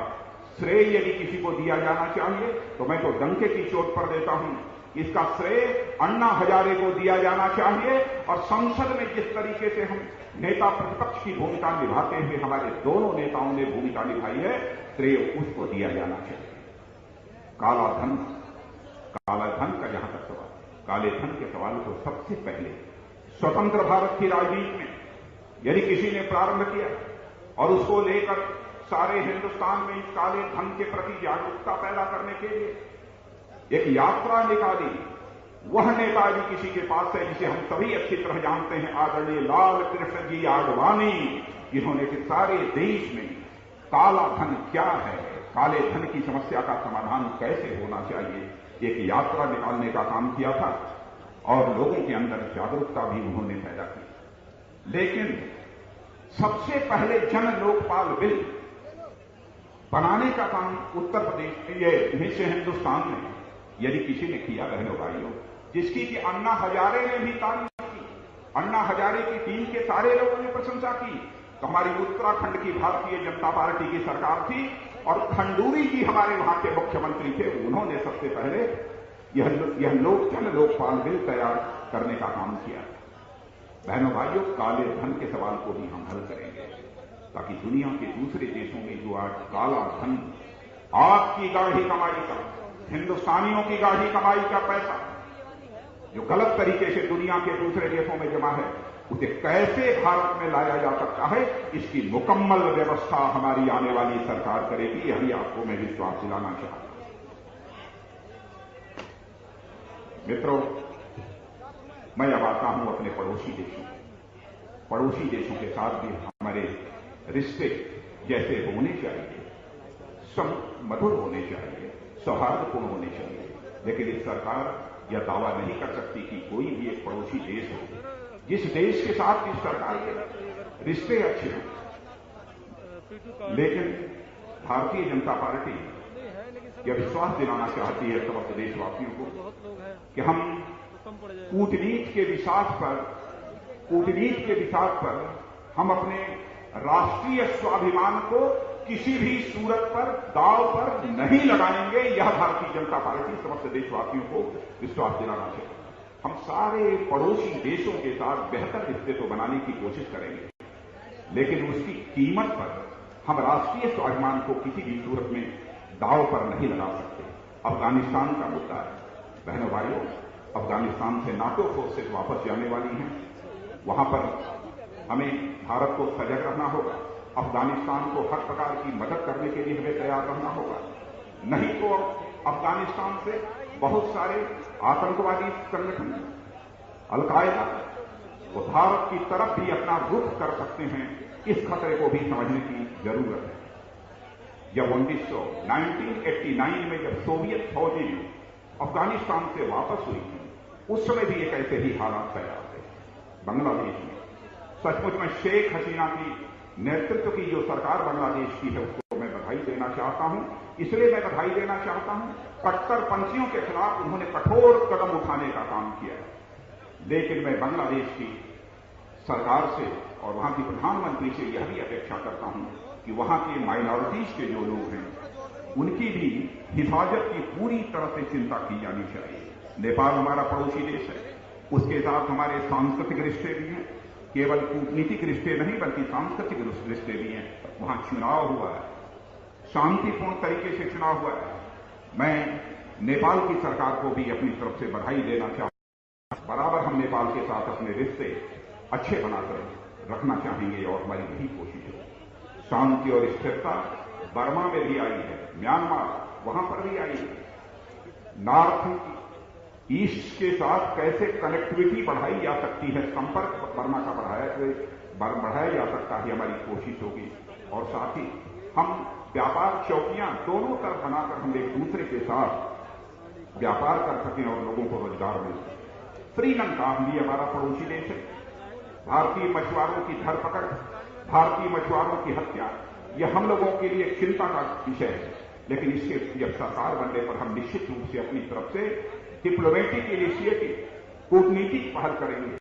श्रेय यदि किसी को दिया जाना चाहिए तो मैं तो डंके की चोट पर देता हूं, इसका श्रेय अन्ना हजारे को दिया जाना चाहिए। और संसद में जिस तरीके से हम नेता प्रतिपक्ष की भूमिका निभाते हुए हमारे दोनों नेताओं ने भूमिका निभाई है, श्रेय उसको दिया जाना चाहिए। काला धन का जहां तक सवाल, काले धन के सवाल को सबसे पहले स्वतंत्र भारत की राजनीति में यदि किसी ने प्रारंभ किया और उसको लेकर सारे हिंदुस्तान में इस काले धन के प्रति जागरूकता पैदा करने के लिए एक यात्रा निकाली, वह नेताजी किसी के पास है जिसे हम सभी अच्छी तरह जानते हैं, आदरणीय लाल कृष्ण जी आडवाणी, जिन्होंने कि सारे देश में काला धन क्या है, काले धन की समस्या का समाधान कैसे होना चाहिए, एक यात्रा निकालने का काम किया था और लोगों के अंदर जागरूकता भी उन्होंने पैदा की। लेकिन सबसे पहले जन लोकपाल बिल बनाने का काम उत्तर प्रदेश ये हिस्से हिंदुस्तान में यदि किसी ने किया, बहनों भाइयों, जिसकी कि अन्ना हजारे ने भी तारीफ की, अन्ना हजारे की टीम के सारे लोगों ने प्रशंसा की, तो हमारी उत्तराखंड की भारतीय जनता पार्टी की सरकार थी और खंडूरी जी हमारे वहां के मुख्यमंत्री थे, उन्होंने सबसे पहले यह जन लोकपाल बिल तैयार करने का काम किया। बहनों भाइयों, काले धन के सवाल को भी हम हल करेंगे ताकि दुनिया के दूसरे देशों में जो आज काला धन, आपकी गाढ़ी कमाई का, हिंदुस्तानियों की गाढ़ी कमाई का पैसा जो गलत तरीके से दुनिया के दूसरे देशों में जमा है, उसे कैसे भारत में लाया जा सकता है, इसकी मुकम्मल व्यवस्था हमारी आने वाली सरकार करेगी। यही आपको मैं विश्वास दिलाना चाहता हूं। मित्रों, मैं अब आता हूं अपने पड़ोसी देशों के साथ भी हमारे रिश्ते जैसे होने चाहिए, मधुर होने चाहिए, सौहार्दपूर्ण होने चाहिए। लेकिन इस सरकार यह दावा नहीं कर सकती कि कोई भी एक पड़ोसी देश हो जिस देश के साथ इस सरकार के रिश्ते अच्छे हैं। लेकिन भारतीय जनता पार्टी यह विश्वास दिलाना चाहती है समस्त देशवासियों को कि हम कूटनीति के विकास पर हम अपने राष्ट्रीय स्वाभिमान को किसी भी सूरत पर दांव पर नहीं लगाएंगे। यह भारतीय जनता पार्टी समस्त देशवासियों को विश्वास दिलाना चाहिए। हम सारे पड़ोसी देशों के साथ बेहतर रिश्ते तो बनाने की कोशिश करेंगे, लेकिन उसकी कीमत पर हम राष्ट्रीय स्वाभिमान को किसी भी सूरत में दांव पर नहीं लगा सकते। अफगानिस्तान का मुद्दा है, बहनों भाइयों, अफगानिस्तान से नाटो फोर्सेज वापस जाने वाली हैं। वहां पर हमें भारत को सजग रहना होगा, अफगानिस्तान को हर प्रकार की मदद करने के लिए हमें तैयार रहना होगा। नहीं तो अफगानिस्तान से बहुत सारे आतंकवादी संगठन, अलकायदा वो भारत की तरफ भी अपना रुख कर सकते हैं। इस खतरे को भी समझने की जरूरत है। जब 1989 में जब सोवियत फौजें अफगानिस्तान से वापस हुई थी, उस समय भी एक ऐसे ही हालात तैयार थे बांग्लादेश में। सचमुच में शेख हसीना की नेतृत्व की जो सरकार बांग्लादेश की है उसको मैं बधाई देना चाहता हूं। इसलिए मैं बधाई देना चाहता हूं, कट्टरपंथियों के खिलाफ उन्होंने कठोर कदम उठाने का काम किया है। लेकिन मैं बांग्लादेश की सरकार से और वहां की प्रधानमंत्री से यह भी अपेक्षा करता हूं कि वहां के माइनॉरिटीज के जो लोग हैं उनकी भी हिफाजत की पूरी तरह से चिंता की जानी चाहिए। नेपाल हमारा पड़ोसी देश है, उसके साथ हमारे सांस्कृतिक रिश्ते भी हैं, केवल कूटनीतिक रिश्ते नहीं बल्कि सांस्कृतिक रिश्ते भी हैं। वहां चुनाव हुआ है, शांतिपूर्ण तरीके से चुनाव हुआ है। मैं नेपाल की सरकार को भी अपनी तरफ से बधाई देना चाहता हूं। बराबर हम नेपाल के साथ अपने रिश्ते अच्छे बनाकर रखना चाहेंगे और हमारी यही कोशिश है। शांति और स्थिरता बर्मा में भी आई है, म्यांमार वहां पर भी आई है। नॉर्थ ईस्ट के साथ कैसे कनेक्टिविटी बढ़ाई जा सकती है, संपर्क बर्मा का बढ़ाया जा सकता है, हमारी कोशिश होगी। और साथ ही हम व्यापार चौकियां दोनों तरफ बनाकर हम एक दूसरे के साथ व्यापार कर सकें और लोगों को रोजगार मिल सके। श्रीलंका भी हमारा पड़ोसी देश है। भारतीय मछुआरों की धरपकड़, भारतीय मछुआरों की हत्या, यह हम लोगों के लिए चिंता का विषय है, लेकिन इसके जब सरकार बनने पर हम निश्चित रूप से अपनी तरफ से डिप्लोमेटिक इनिशिएटिव, कूटनीतिक पहल करेंगे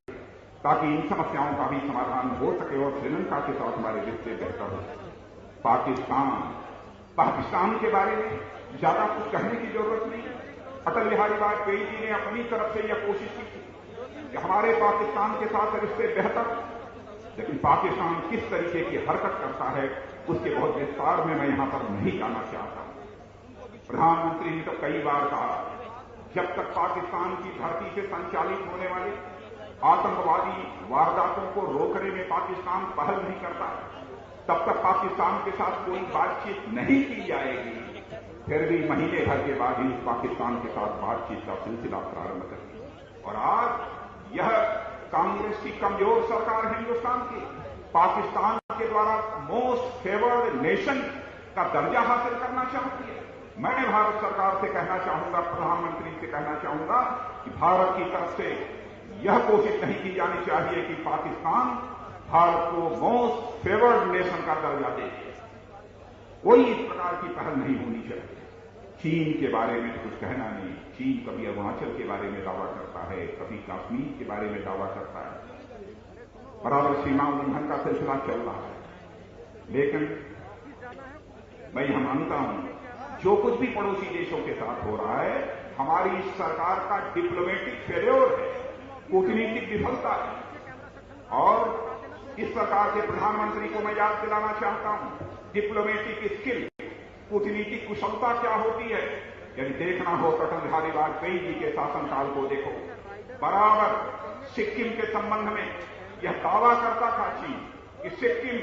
ताकि इन समस्याओं का भी समाधान हो सके और श्रीलंका के साथ हमारे रिश्ते बेहतर हो। पाकिस्तान के बारे में ज्यादा कुछ कहने की जरूरत नहीं। अटल बिहारी वाजपेयी जी ने अपनी तरफ से यह कोशिश की थी कि हमारे पाकिस्तान के साथ रिश्ते बेहतर, लेकिन पाकिस्तान किस तरीके की हरकत करता है उसके बहुत विस्तार में मैं यहां पर नहीं जाना चाहता। प्रधानमंत्री ने तो कई बार कहा, जब तक पाकिस्तान की धरती से संचालित होने वाले आतंकवादी वारदातों को रोकने में पाकिस्तान पहल नहीं करता, तब तक पाकिस्तान के साथ कोई बातचीत नहीं की जाएगी। फिर भी महीने भर के बाद ही पाकिस्तान के साथ बातचीत का सिलसिला प्रारंभ कर दिया। और आज यह कांग्रेस की कमजोर सरकार हिंदुस्तान की पाकिस्तान के द्वारा मोस्ट फेवर्ड नेशन का दर्जा हासिल करना चाहती है। मैं भारत सरकार से कहना चाहूंगा, प्रधानमंत्री से कहना चाहूंगा कि भारत की तरफ से यह कोशिश नहीं की जानी चाहिए कि पाकिस्तान भारत को मोस्ट फेवर्ड नेशन का दर्जा दे। कोई इस प्रकार की पहल नहीं होनी चाहिए। चीन के बारे में तो कुछ कहना नहीं। चीन कभी अरुणाचल के बारे में दावा करता है, कभी कश्मीर के बारे में दावा करता है। बराबर सीमा उल्लंघन का सिलसिला चल रहा है। लेकिन मैं यह मानता हूं, जो कुछ भी पड़ोसी देशों के साथ हो रहा है, हमारी इस सरकार का डिप्लोमेटिक फेल्योर है, कूटनीतिक विफलता है। और इस सरकार के प्रधानमंत्री को मैं याद दिलाना चाहता हूं, डिप्लोमेटिक स्किल, कूटनीतिक कुशलता क्या होती है। यदि देखना हो तो अटल बिहारी वाजपेयी जी के शासनकाल को देखो। बराबर सिक्किम के संबंध में यह दावा करता था चीन कि सिक्किम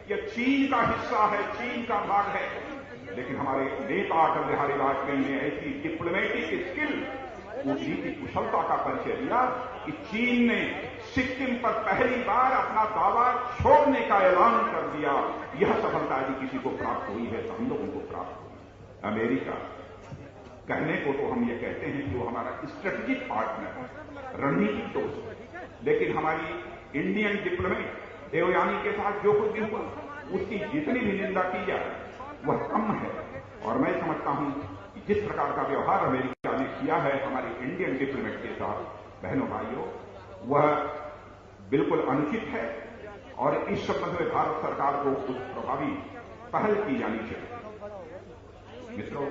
यह चीन का हिस्सा है, चीन का भाग है। लेकिन हमारे नेता अटल बिहारी वाजपेयी ने ऐसी डिप्लोमेटिक स्किल, कूटनीतिक कुशलता का परिचय दिया कि चीन ने सिक्किम पर पहली बार अपना दावा छोड़ने का ऐलान कर दिया। यह सफलता यदि किसी को प्राप्त हुई है तो हम लोगों को प्राप्त हुई। अमेरिका, कहने को तो हम ये कहते हैं कि वो हमारा स्ट्रेटेजिक पार्टनर है, रणनीतिक दोस्त, लेकिन हमारी इंडियन डिप्लोमेट देवयानी के साथ जो कुछ भी हुआ उसकी जितनी भी निंदा की जाए वह कम है। और मैं समझता हूं कि जिस प्रकार का व्यवहार अमेरिका ने किया है हमारे इंडियन डिप्लोमेट के साथ, बहनों भाइयों, वह बिल्कुल अनुचित है। और इस संबंध में भारत सरकार को कुछ प्रभावी पहल की जानी चाहिए। मित्रों,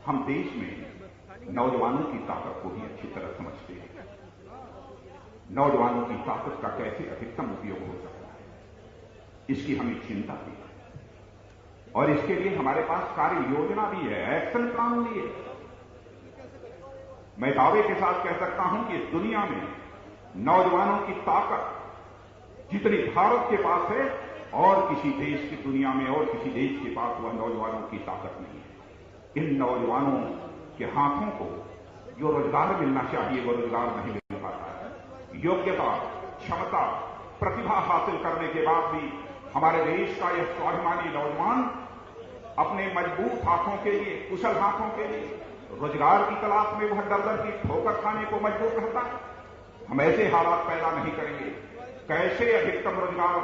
हम देश में नौजवानों की ताकत को भी अच्छी तरह समझते हैं। नौजवानों की ताकत का कैसे अधिकतम उपयोग हो सकता है, इसकी हमें चिंता भी है। और इसके लिए हमारे पास कार्य योजना भी है, एक्शन प्लान भी है। मैं दावे के साथ कह सकता हूं कि इस दुनिया में नौजवानों की ताकत जितनी भारत के पास है, और किसी देश की दुनिया में और किसी देश के पास वह नौजवानों की ताकत नहीं है। इन नौजवानों के हाथों को जो रोजगार मिलना चाहिए वो रोजगार नहीं मिल पाता है। योग्यता, क्षमता, प्रतिभा हासिल करने के बाद भी हमारे देश का यह स्वाभिमानी नौजवान अपने मजबूत हाथों के लिए, कुशल हाथों के लिए रोजगार की तलाश में वह दर दर की ठोकर खाने को मजबूर रहता है। हम ऐसे हालात पैदा नहीं करेंगे। कैसे अधिकतम रोजगार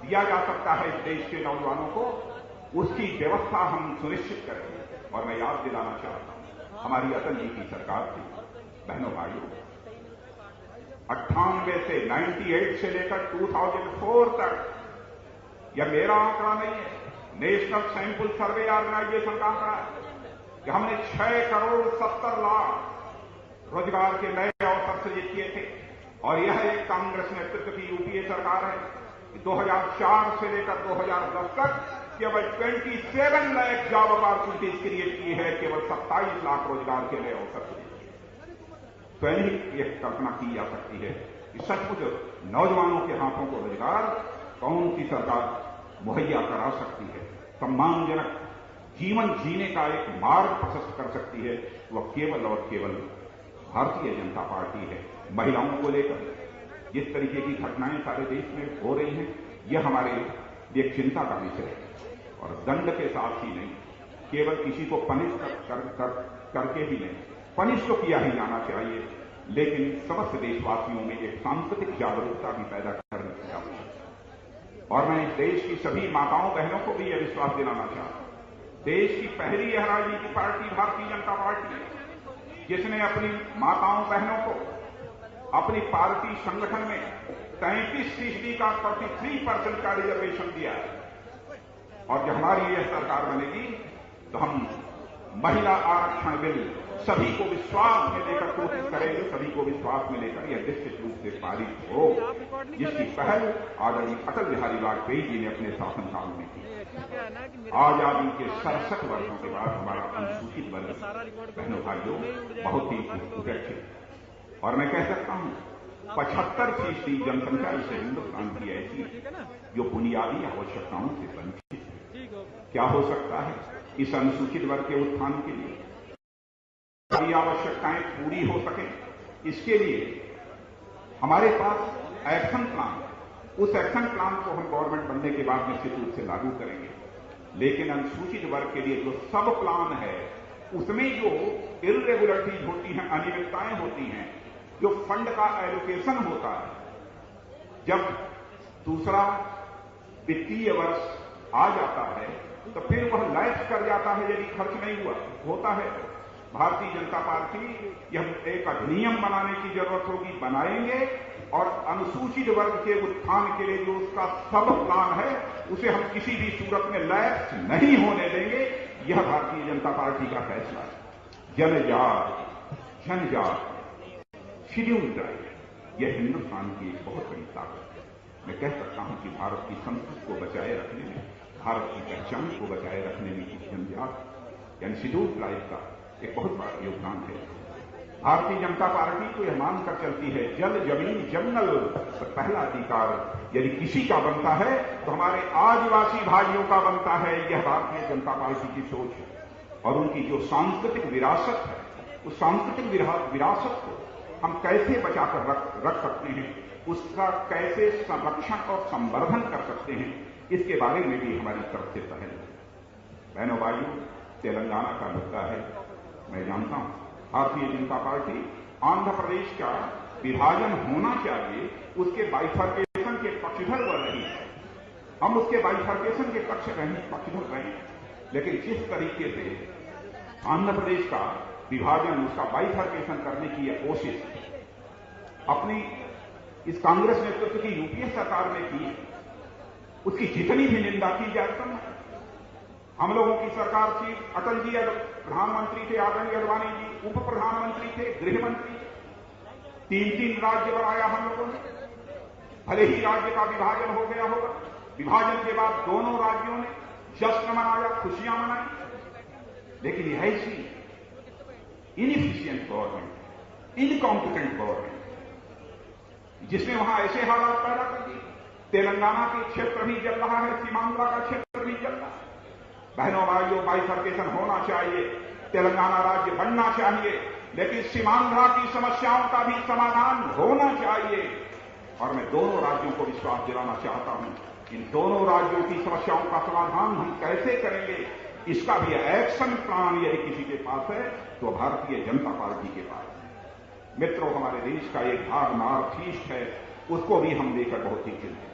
दिया जा सकता है इस देश के नौजवानों को, उसकी व्यवस्था हम सुनिश्चित करेंगे। और मैं याद दिलाना चाहता हूं, हमारी अटल जी की सरकार थी, बहनों भाइयों, 98 से 98 से लेकर 2004 तक, यह मेरा आंकड़ा नहीं है, नेशनल सैंपल सर्वे ऑर्गेनाइजेशन का आंकड़ा है कि हमने 6 करोड़ 70 लाख रोजगार के नए अवसर सृजित किए थे। और यह एक कांग्रेस नेतृत्व की यूपीए सरकार है। 2004 से लेकर 2010 तक केवल 27 लाख जॉब अपॉर्चुनिटीज क्रिएट की है, केवल 27 लाख रोजगार के नए अवसर सृजित किए। तो यही एक कल्पना की जा सकती है कि सचमुच नौजवानों के हाथों को रोजगार कौन सी सरकार मुहैया करा सकती है, सम्मानजनक जीवन जीने का एक मार्ग प्रशस्त कर सकती है, वह केवल और केवल भारतीय जनता पार्टी है। महिलाओं को लेकर जिस तरीके की घटनाएं सारे देश में हो रही हैं, यह हमारे लिए चिंता का विषय है। और दंड के साथ ही नहीं, केवल किसी को पनिश करके ही नहीं, पनिश तो किया ही जाना चाहिए, लेकिन समस्त देशवासियों में एक सांस्कृतिक जागरूकता भी पैदा करनी चाहिए। और मैं इस देश की सभी माताओं बहनों को भी यह विश्वास दिलाना चाहता हूं, देश की पहली यह राजनीतिक पार्टी भारतीय जनता पार्टी है जिसने अपनी माताओं बहनों को अपनी पार्टी संगठन में 33% का 33% का रिजर्वेशन दिया है। और जब हमारी यह सरकार बनेगी तो हम महिला आरक्षण बिल सभी को विश्वास में लेकर कोशिश करेंगे, सभी को विश्वास में लेकर यह निश्चित रूप से पारित हो, जिसकी पहल आदरणीय अटल बिहारी वाजपेयी जी ने अपने शासनकाल में की। आजादी के 67 वर्षों के बाद हमारा अनुसूचित वर्ग बहनों भाइयों बहुत ही सुरक्षित, और मैं कह सकता हूं 75% जनसंख्या इस हिंदुस्तान की ऐसी जो बुनियादी आवश्यकताओं से वंचित है। क्या हो सकता है इस अनुसूचित वर्ग के उत्थान के लिए सभी आवश्यकताएं पूरी हो सके, इसके लिए हमारे पास एक्शन प्लान, उस एक्शन प्लान को हम गवर्नमेंट बनने के बाद निश्चित रूप से लागू करेंगे। लेकिन अनुसूचित वर्ग के लिए जो सब प्लान है उसमें जो इर्रेगुलरिटीज होती हैं, अनियमितताएं होती हैं, जो फंड का एलोकेशन होता है, जब दूसरा वित्तीय वर्ष आ जाता है तो फिर वह लैप्स कर जाता है यदि खर्च नहीं हुआ होता है। भारतीय जनता पार्टी यह एक अधिनियम बनाने की जरूरत होगी, बनाएंगे, और अनुसूचित वर्ग के उत्थान के लिए जो उसका सब प्लान है उसे हम किसी भी सूरत में लैप्स नहीं होने देंगे। यह भारतीय जनता पार्टी का फैसला है। जनजात, शेड्यूल ट्राइब, यह हिंदुस्तान की एक बहुत बड़ी ताकत है। मैं कह सकता हूं कि भारत की संस्कृति को बचाए रखने में, भारत की पहचान को बचाए रखने में इस जनजात यानी शेड्यूल ट्राइब का एक बहुत बड़ा योगदान है। भारतीय जनता पार्टी तो यह मानकर चलती है जल, जमीन, जंगल पर पहला अधिकार यदि किसी का बनता है तो हमारे आदिवासी भाइयों का बनता है। यह भारतीय जनता पार्टी की सोच है। और उनकी जो सांस्कृतिक विरासत है, उस सांस्कृतिक विरासत को हम कैसे बचाकर रख सकते हैं, उसका कैसे संरक्षण और संवर्धन कर सकते हैं, इसके बारे में भी हमारी तरफ से पहल है। बहनों भाइयों, तेलंगाना का मुद्दा है, मैं जानता हूं भारतीय जनता पार्टी आंध्र प्रदेश का विभाजन होना चाहिए उसके बाइफर्केशन के पक्षधर वह रही है। हम उसके बाइफर्केशन के पक्षधर रहे, लेकिन जिस तरीके से आंध्र प्रदेश का विभाजन, उसका बाइफर्केशन करने की यह कोशिश अपनी इस कांग्रेस नेतृत्व की यूपीए सरकार ने की, उसकी जितनी भी निंदा की जाए कम है। हम लोगों की सरकार थी, अटल जी प्रधानमंत्री थे, आदरणीय अडवाणी जी उप प्रधानमंत्री थे, गृह मंत्री, 3 राज्य बनाया हम लोगों ने। भले ही राज्य का विभाजन हो गया होगा, विभाजन के बाद दोनों राज्यों ने जश्न मनाया, खुशियां मनाई, लेकिन यह ऐसी इनएफिशिएंट गवर्नमेंट, इनकॉम्पिटेंट गवर्नमेंट जिसने वहां ऐसे हालात पैदा कर दिए। तेलंगाना के क्षेत्र भी जल रहा है, सीमांध्र का क्षेत्र भी जल रहा है। बहनों भाइयों, बाइफर्केशन होना चाहिए, तेलंगाना राज्य बनना चाहिए, लेकिन सीमांध्र की समस्याओं का भी समाधान होना चाहिए। और मैं दोनों राज्यों को विश्वास दिलाना चाहता हूं, इन दोनों राज्यों की समस्याओं का समाधान हम कैसे करेंगे, इसका भी एक्शन प्लान यदि किसी के पास है तो भारतीय जनता पार्टी के पास है। मित्रों, हमारे देश का एक भाग नॉर्थ है, उसको भी हम लेकर बहुत ही चिंतित हैं।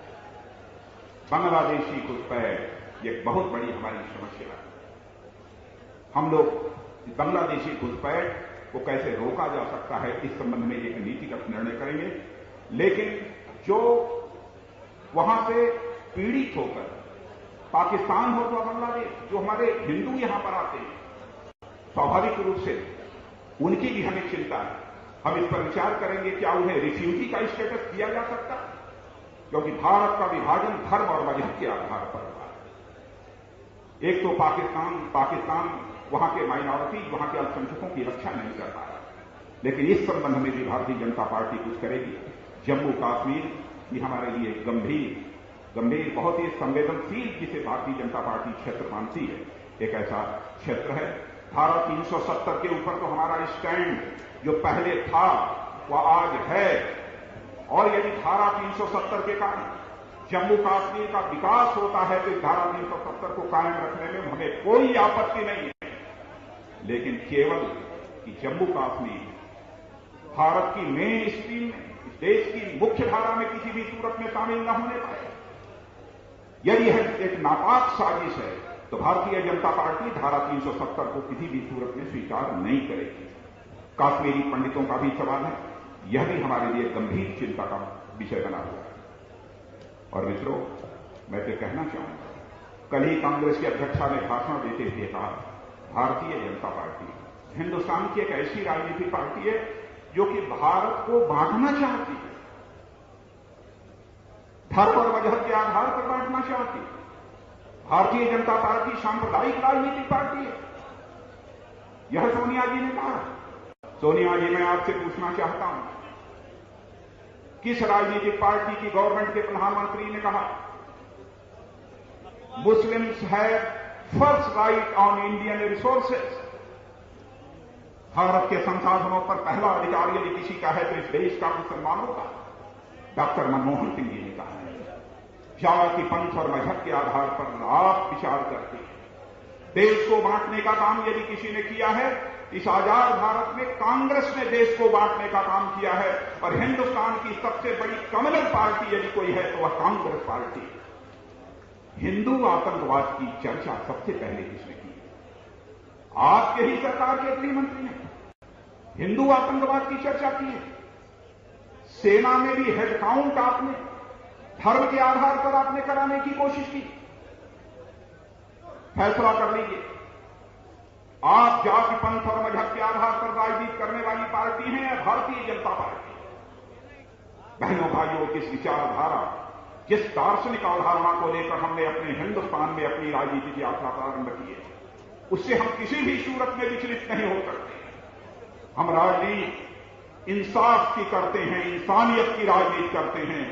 बांग्लादेशी घुसपैठ एक बहुत बड़ी हमारी समस्या है। हम लोग बांग्लादेशी घुसपैठ को कैसे रोका जा सकता है, इस संबंध में एक नीतिगत निर्णय करेंगे। लेकिन जो वहां से पीड़ित होकर पाकिस्तान हो तो बांग्लादेश, जो हमारे हिंदू यहां पर आते हैं, स्वाभाविक रूप से उनकी भी हमें चिंता है। हम इस पर विचार करेंगे क्या उन्हें रिफ्यूजी का स्टेटस दिया जा सकता है, क्योंकि भारत का विभाजन धर्म और मजहब के आधार पर हुआ है। एक तो पाकिस्तान वहां के माइनॉरिटी, वहां के अल्पसंख्यकों की रक्षा नहीं कर पा रहा, लेकिन इस संबंध में भी भारतीय जनता पार्टी कुछ करेगी। जम्मू कश्मीर भी हमारे लिए गंभीर बहुत ही संवेदनशील, जिसे भारतीय जनता पार्टी क्षेत्र मानती है, एक ऐसा क्षेत्र है। धारा 370 के ऊपर तो हमारा स्टैंड जो पहले था वह आज है, और यदि धारा 370 के कारण जम्मू कश्मीर का विकास होता है तो इस धारा 370 को कायम रखने में हमें कोई आपत्ति नहीं है, लेकिन केवल कि जम्मू कश्मीर भारत की मेन स्ट्रीम में, इस देश की मुख्य धारा में किसी भी सूरत में शामिल न होने पाए। यदि यह एक नापाक साजिश है तो भारतीय जनता पार्टी धारा 370 को किसी भी सूरत में स्वीकार नहीं करेगी। कश्मीरी पंडितों का भी सवाल है, यह भी हमारे लिए गंभीर चिंता का विषय बना हुआ है। और मित्रों, मैं तो कहना चाहूंगा, कल ही कांग्रेस की अध्यक्षा ने भाषण देते हुए कहा, भारतीय जनता पार्टी हिंदुस्तान की एक ऐसी राजनीतिक पार्टी है जो कि भारत को बांटना चाहती है, धर्म और मजहब के आधार पर बांटना चाहती है। भारतीय जनता पार्टी सांप्रदायिक राजनीतिक पार्टी है, यह सोनिया जी ने कहा। सोनिया जी, मैं आपसे पूछना चाहता हूं, किस राजनीतिक पार्टी की गवर्नमेंट के प्रधानमंत्री ने कहा Muslims have first right on Indian resources, Bharat के संसाधनों पर पहला अधिकार यदि किसी का है तो इस देश का मुसलमानों का। डॉक्टर मनमोहन सिंह जी ने कहा है, जाति, पंथ और मजहब के आधार पर आप विचार करते हैं। देश को बांटने का काम यदि किसी ने किया है, इस आजाद भारत में कांग्रेस ने देश को बांटने का काम किया है, और हिंदुस्तान की सबसे बड़ी कम्युनल पार्टी यदि कोई है तो वह कांग्रेस पार्टी है। हिंदू आतंकवाद की चर्चा सबसे पहले किसने की? आपके ही सरकार के गृह मंत्री ने हिंदू आतंकवाद की चर्चा की है। सेना में भी हेड काउंट आपने धर्म के आधार पर आपने कराने की कोशिश की। फैसला कर लीजिए, आप जाति, पंथ और मजहब के आधार पर राजनीति करने वाली पार्टी हैं या भारतीय जनता पार्टी? बहनों भाइयों, किस विचारधारा, जिस दार्शनिक अवधारणा को लेकर हमने अपने हिंदुस्तान में अपनी राजनीति की यात्रा प्रारंभ की है, उससे हम किसी भी सूरत में विचलित नहीं हो सकते। हम राजनीति इंसाफ की करते हैं, इंसानियत की राजनीति करते हैं,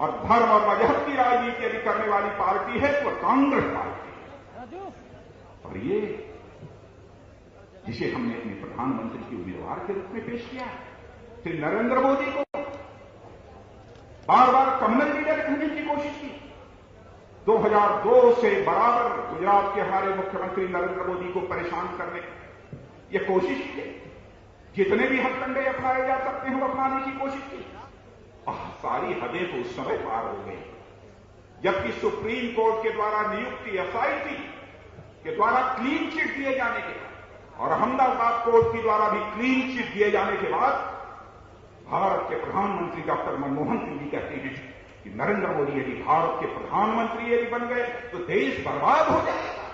और धर्म और मजहब की राजनीति यदि करने वाली पार्टी है तो कांग्रेस पार्टी है। और ये जिसे हमने अपने प्रधानमंत्री के उम्मीदवार के रूप में पेश किया, श्री नरेंद्र मोदी को बार बार कम्युनल लीडर कहने की कोशिश की। 2002 से बराबर गुजरात के हमारे मुख्यमंत्री नरेंद्र मोदी को परेशान करने की यह कोशिश की। जितने भी हथकंडे अपनाए जा सकते हैं वो अपनाने की कोशिश की। सारी हदें तो उस समय पार हो गई, जबकि सुप्रीम कोर्ट के द्वारा नियुक्ति एसआईटी के द्वारा क्लीन चिट दिए जाने के बाद और अहमदाबाद कोर्ट के द्वारा भी क्लीन चिट दिए जाने के बाद भारत के प्रधानमंत्री डॉक्टर मनमोहन सिंह जी कहते हैं कि नरेंद्र मोदी यदि भारत के प्रधानमंत्री यदि बन गए तो देश बर्बाद हो जाएगा।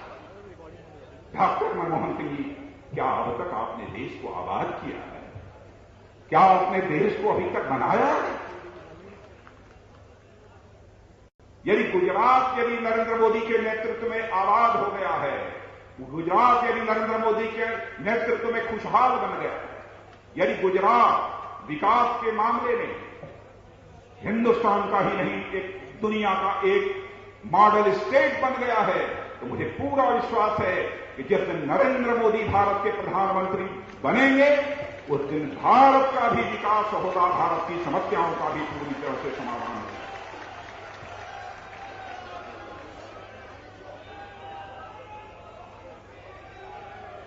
डॉक्टर मनमोहन सिंह जी, क्या अब तक आपने देश को आबाद किया है? क्या आपने देश को अभी तक बनाया है? यदि गुजरात यदि नरेंद्र मोदी के नेतृत्व में आबाद हो गया है, गुजरात यदि नरेंद्र मोदी के नेतृत्व में खुशहाल बन गया है, यदि गुजरात विकास के मामले में हिंदुस्तान का ही नहीं एक दुनिया का एक मॉडल स्टेट बन गया है, तो मुझे पूरा विश्वास है कि जिस दिन नरेंद्र मोदी भारत के प्रधानमंत्री बनेंगे उस दिन भारत का भी विकास होगा, भारत की समस्याओं का भी पूरी तरह से समाधान होगा।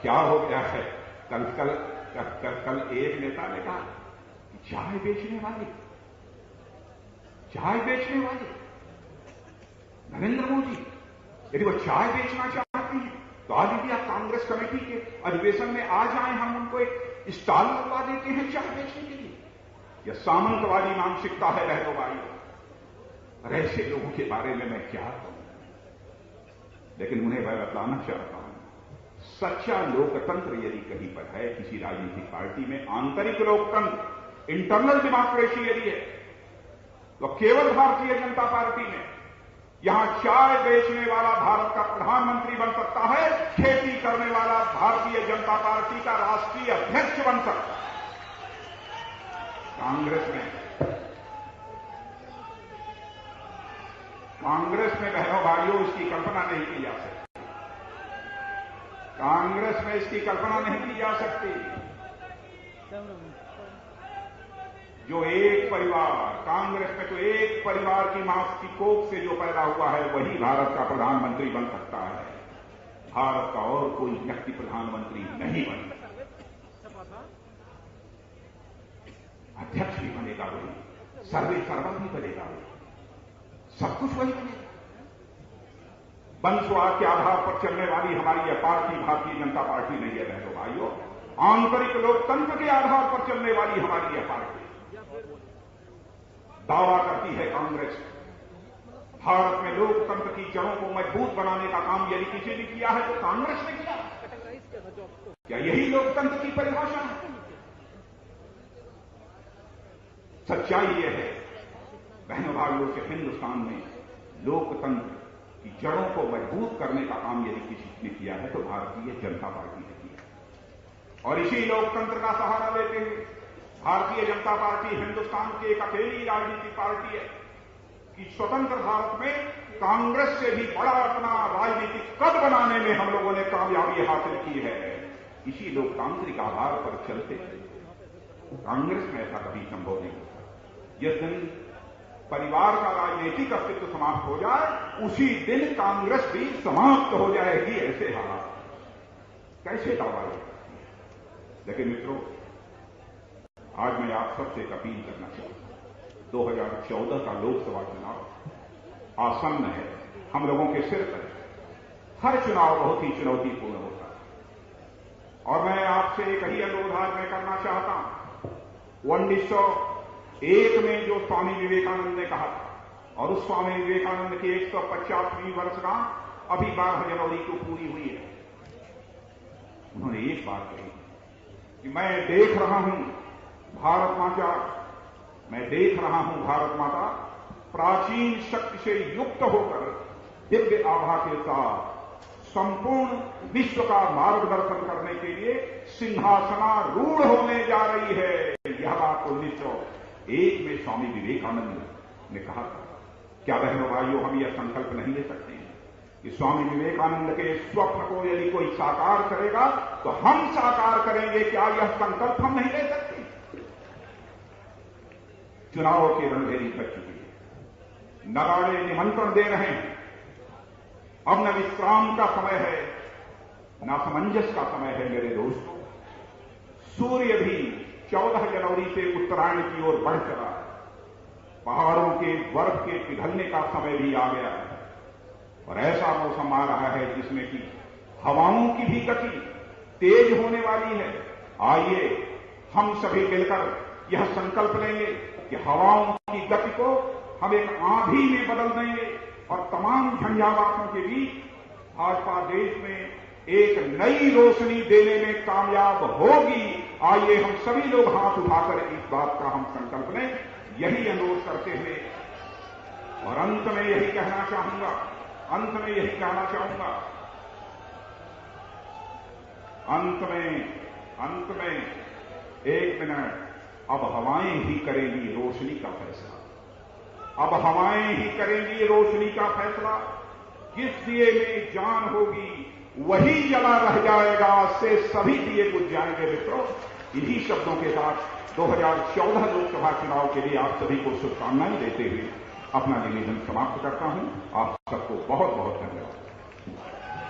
क्या हो गया है? कल एक नेता ने कहा चाय बेचने वाले नरेंद्र मोदी यदि वो चाय बेचना चाहती हैं तो आज यदि आप कांग्रेस कमेटी के अधिवेशन में आ जाएं, हम उनको एक स्टॉल लगवा देते हैं चाय बेचने के लिए। यह सामंतवादी मानसिकता है बहनों भाइयों, और ऐसे लोगों के बारे में मैं क्या कहूं, लेकिन उन्हें मैं बतलाना चाहता हूं, सच्चा लोकतंत्र यदि कहीं पर है किसी राजनीतिक पार्टी में, आंतरिक लोकतंत्र, इंटरनल डेमोक्रेसी यदि है तो केवल भारतीय जनता पार्टी में। यहां चाय बेचने वाला भारत का प्रधानमंत्री बन सकता है, खेती करने वाला भारतीय जनता पार्टी का राष्ट्रीय अध्यक्ष बन सकता है। कांग्रेस में बहनों भाइयों इसकी कल्पना नहीं की जा सकती। कांग्रेस में इसकी कल्पना नहीं की जा सकती। जो एक परिवार, कांग्रेस में तो एक परिवार की मांस की कोख से जो पैदा हुआ है वही भारत का प्रधानमंत्री बन सकता है। भारत का और कोई व्यक्ति प्रधानमंत्री नहीं बन सकता। अध्यक्ष भी बनेगा वही, सर्वे सर्वा भी बनेगा वही, सब कुछ वही बनेगा। वंशवाद के आधार पर चलने वाली हमारी यह पार्टी भारतीय जनता पार्टी नहीं है बहनों भाइयों। आंतरिक लोकतंत्र के आधार पर चलने वाली हमारी यह पार्टी। दावा करती है कांग्रेस, भारत में लोकतंत्र की जड़ों को मजबूत बनाने का काम यदि किसी ने किया है तो कांग्रेस ने किया। क्या यही लोकतंत्र की परिभाषा है? सच्चाई यह है बहनों भाइयों के हिंदुस्तान में लोकतंत्र की जड़ों को मजबूत करने का काम यदि किसी ने किया है तो भारतीय जनता पार्टी ने किया। और इसी लोकतंत्र का सहारा लेते हुए भारतीय जनता पार्टी हिंदुस्तान की एक अकेली राजनीतिक पार्टी है कि स्वतंत्र भारत में कांग्रेस से भी बड़ा अपना राजनीतिक कद बनाने में हम लोगों ने कामयाबी हासिल की है। इसी लोकतांत्रिक आधार पर चलते कांग्रेस में ऐसा कभी संभव नहीं होता। जिस दिन परिवार का राजनीतिक अस्तित्व समाप्त हो जाए उसी दिन कांग्रेस भी समाप्त हो जाएगी। ऐसे हालात कैसे दावा है? लेकिन मित्रों, आज मैं आप सबसे एक अपील करना चाहता हूं। 2014 का लोकसभा चुनाव आसन्न है, हम लोगों के सिर पर। हर चुनाव बहुत ही चुनौतीपूर्ण होता है और मैं आपसे एक ही अनुरोध आज मैं करना चाहता हूं। 1901 में जो स्वामी विवेकानंद ने कहा था और उस स्वामी विवेकानंद की 150वीं वर्षगांठ अभी 12 जनवरी को पूरी हुई है। उन्होंने एक बात कही कि मैं देख रहा हूं भारत माता, मैं देख रहा हूं भारत माता प्राचीन शक्ति से युक्त होकर दिव्य आभा के साथ संपूर्ण विश्व का मार्गदर्शन करने के लिए सिंहासनारूढ़ होने जा रही है। यह बात 1901 में स्वामी विवेकानंद ने कहा था। क्या बहनों भाइयों, हम यह संकल्प नहीं ले सकते कि स्वामी विवेकानंद के स्वप्न को यदि कोई साकार करेगा तो हम साकार करेंगे? क्या यह संकल्प हम नहीं ले सकते? चुनाव की रणभेरी बच चुकी है, नगाड़े निमंत्रण दे रहे हैं। अब न विश्राम का समय है, न समंजस का समय है। मेरे दोस्तों, सूर्य भी 14 जनवरी से उत्तरायण की ओर बढ़ चला है। पहाड़ों के बर्फ के पिघलने का समय भी आ गया है और ऐसा मौसम आ रहा है जिसमें कि हवाओं की भी गति तेज होने वाली है। आइए हम सभी मिलकर यह संकल्प लेंगे कि हवाओं की गति को हम एक आंधी में बदल देंगे और तमाम झंझावातों के बीच भाजपा देश में एक नई रोशनी देने में कामयाब होगी। आइए हम सभी लोग हाथ उठाकर इस बात का हम संकल्प लें। यही अनुरोध करते हुए और अंत में यही कहना चाहूंगा, अंत में एक मिनट, अब हवाएं ही करेंगी रोशनी का फैसला। अब हवाएं ही करेंगी रोशनी का फैसला। जिस दिए में जान होगी वही जला रह जाएगा, से सभी दिए बुझ जाएंगे। मित्रों, इन्हीं शब्दों के साथ 2014 लोकसभा चुनाव के लिए आप सभी को शुभकामनाएं देते हुए अपना निवेदन समाप्त करता हूं। आप सबको बहुत बहुत धन्यवाद।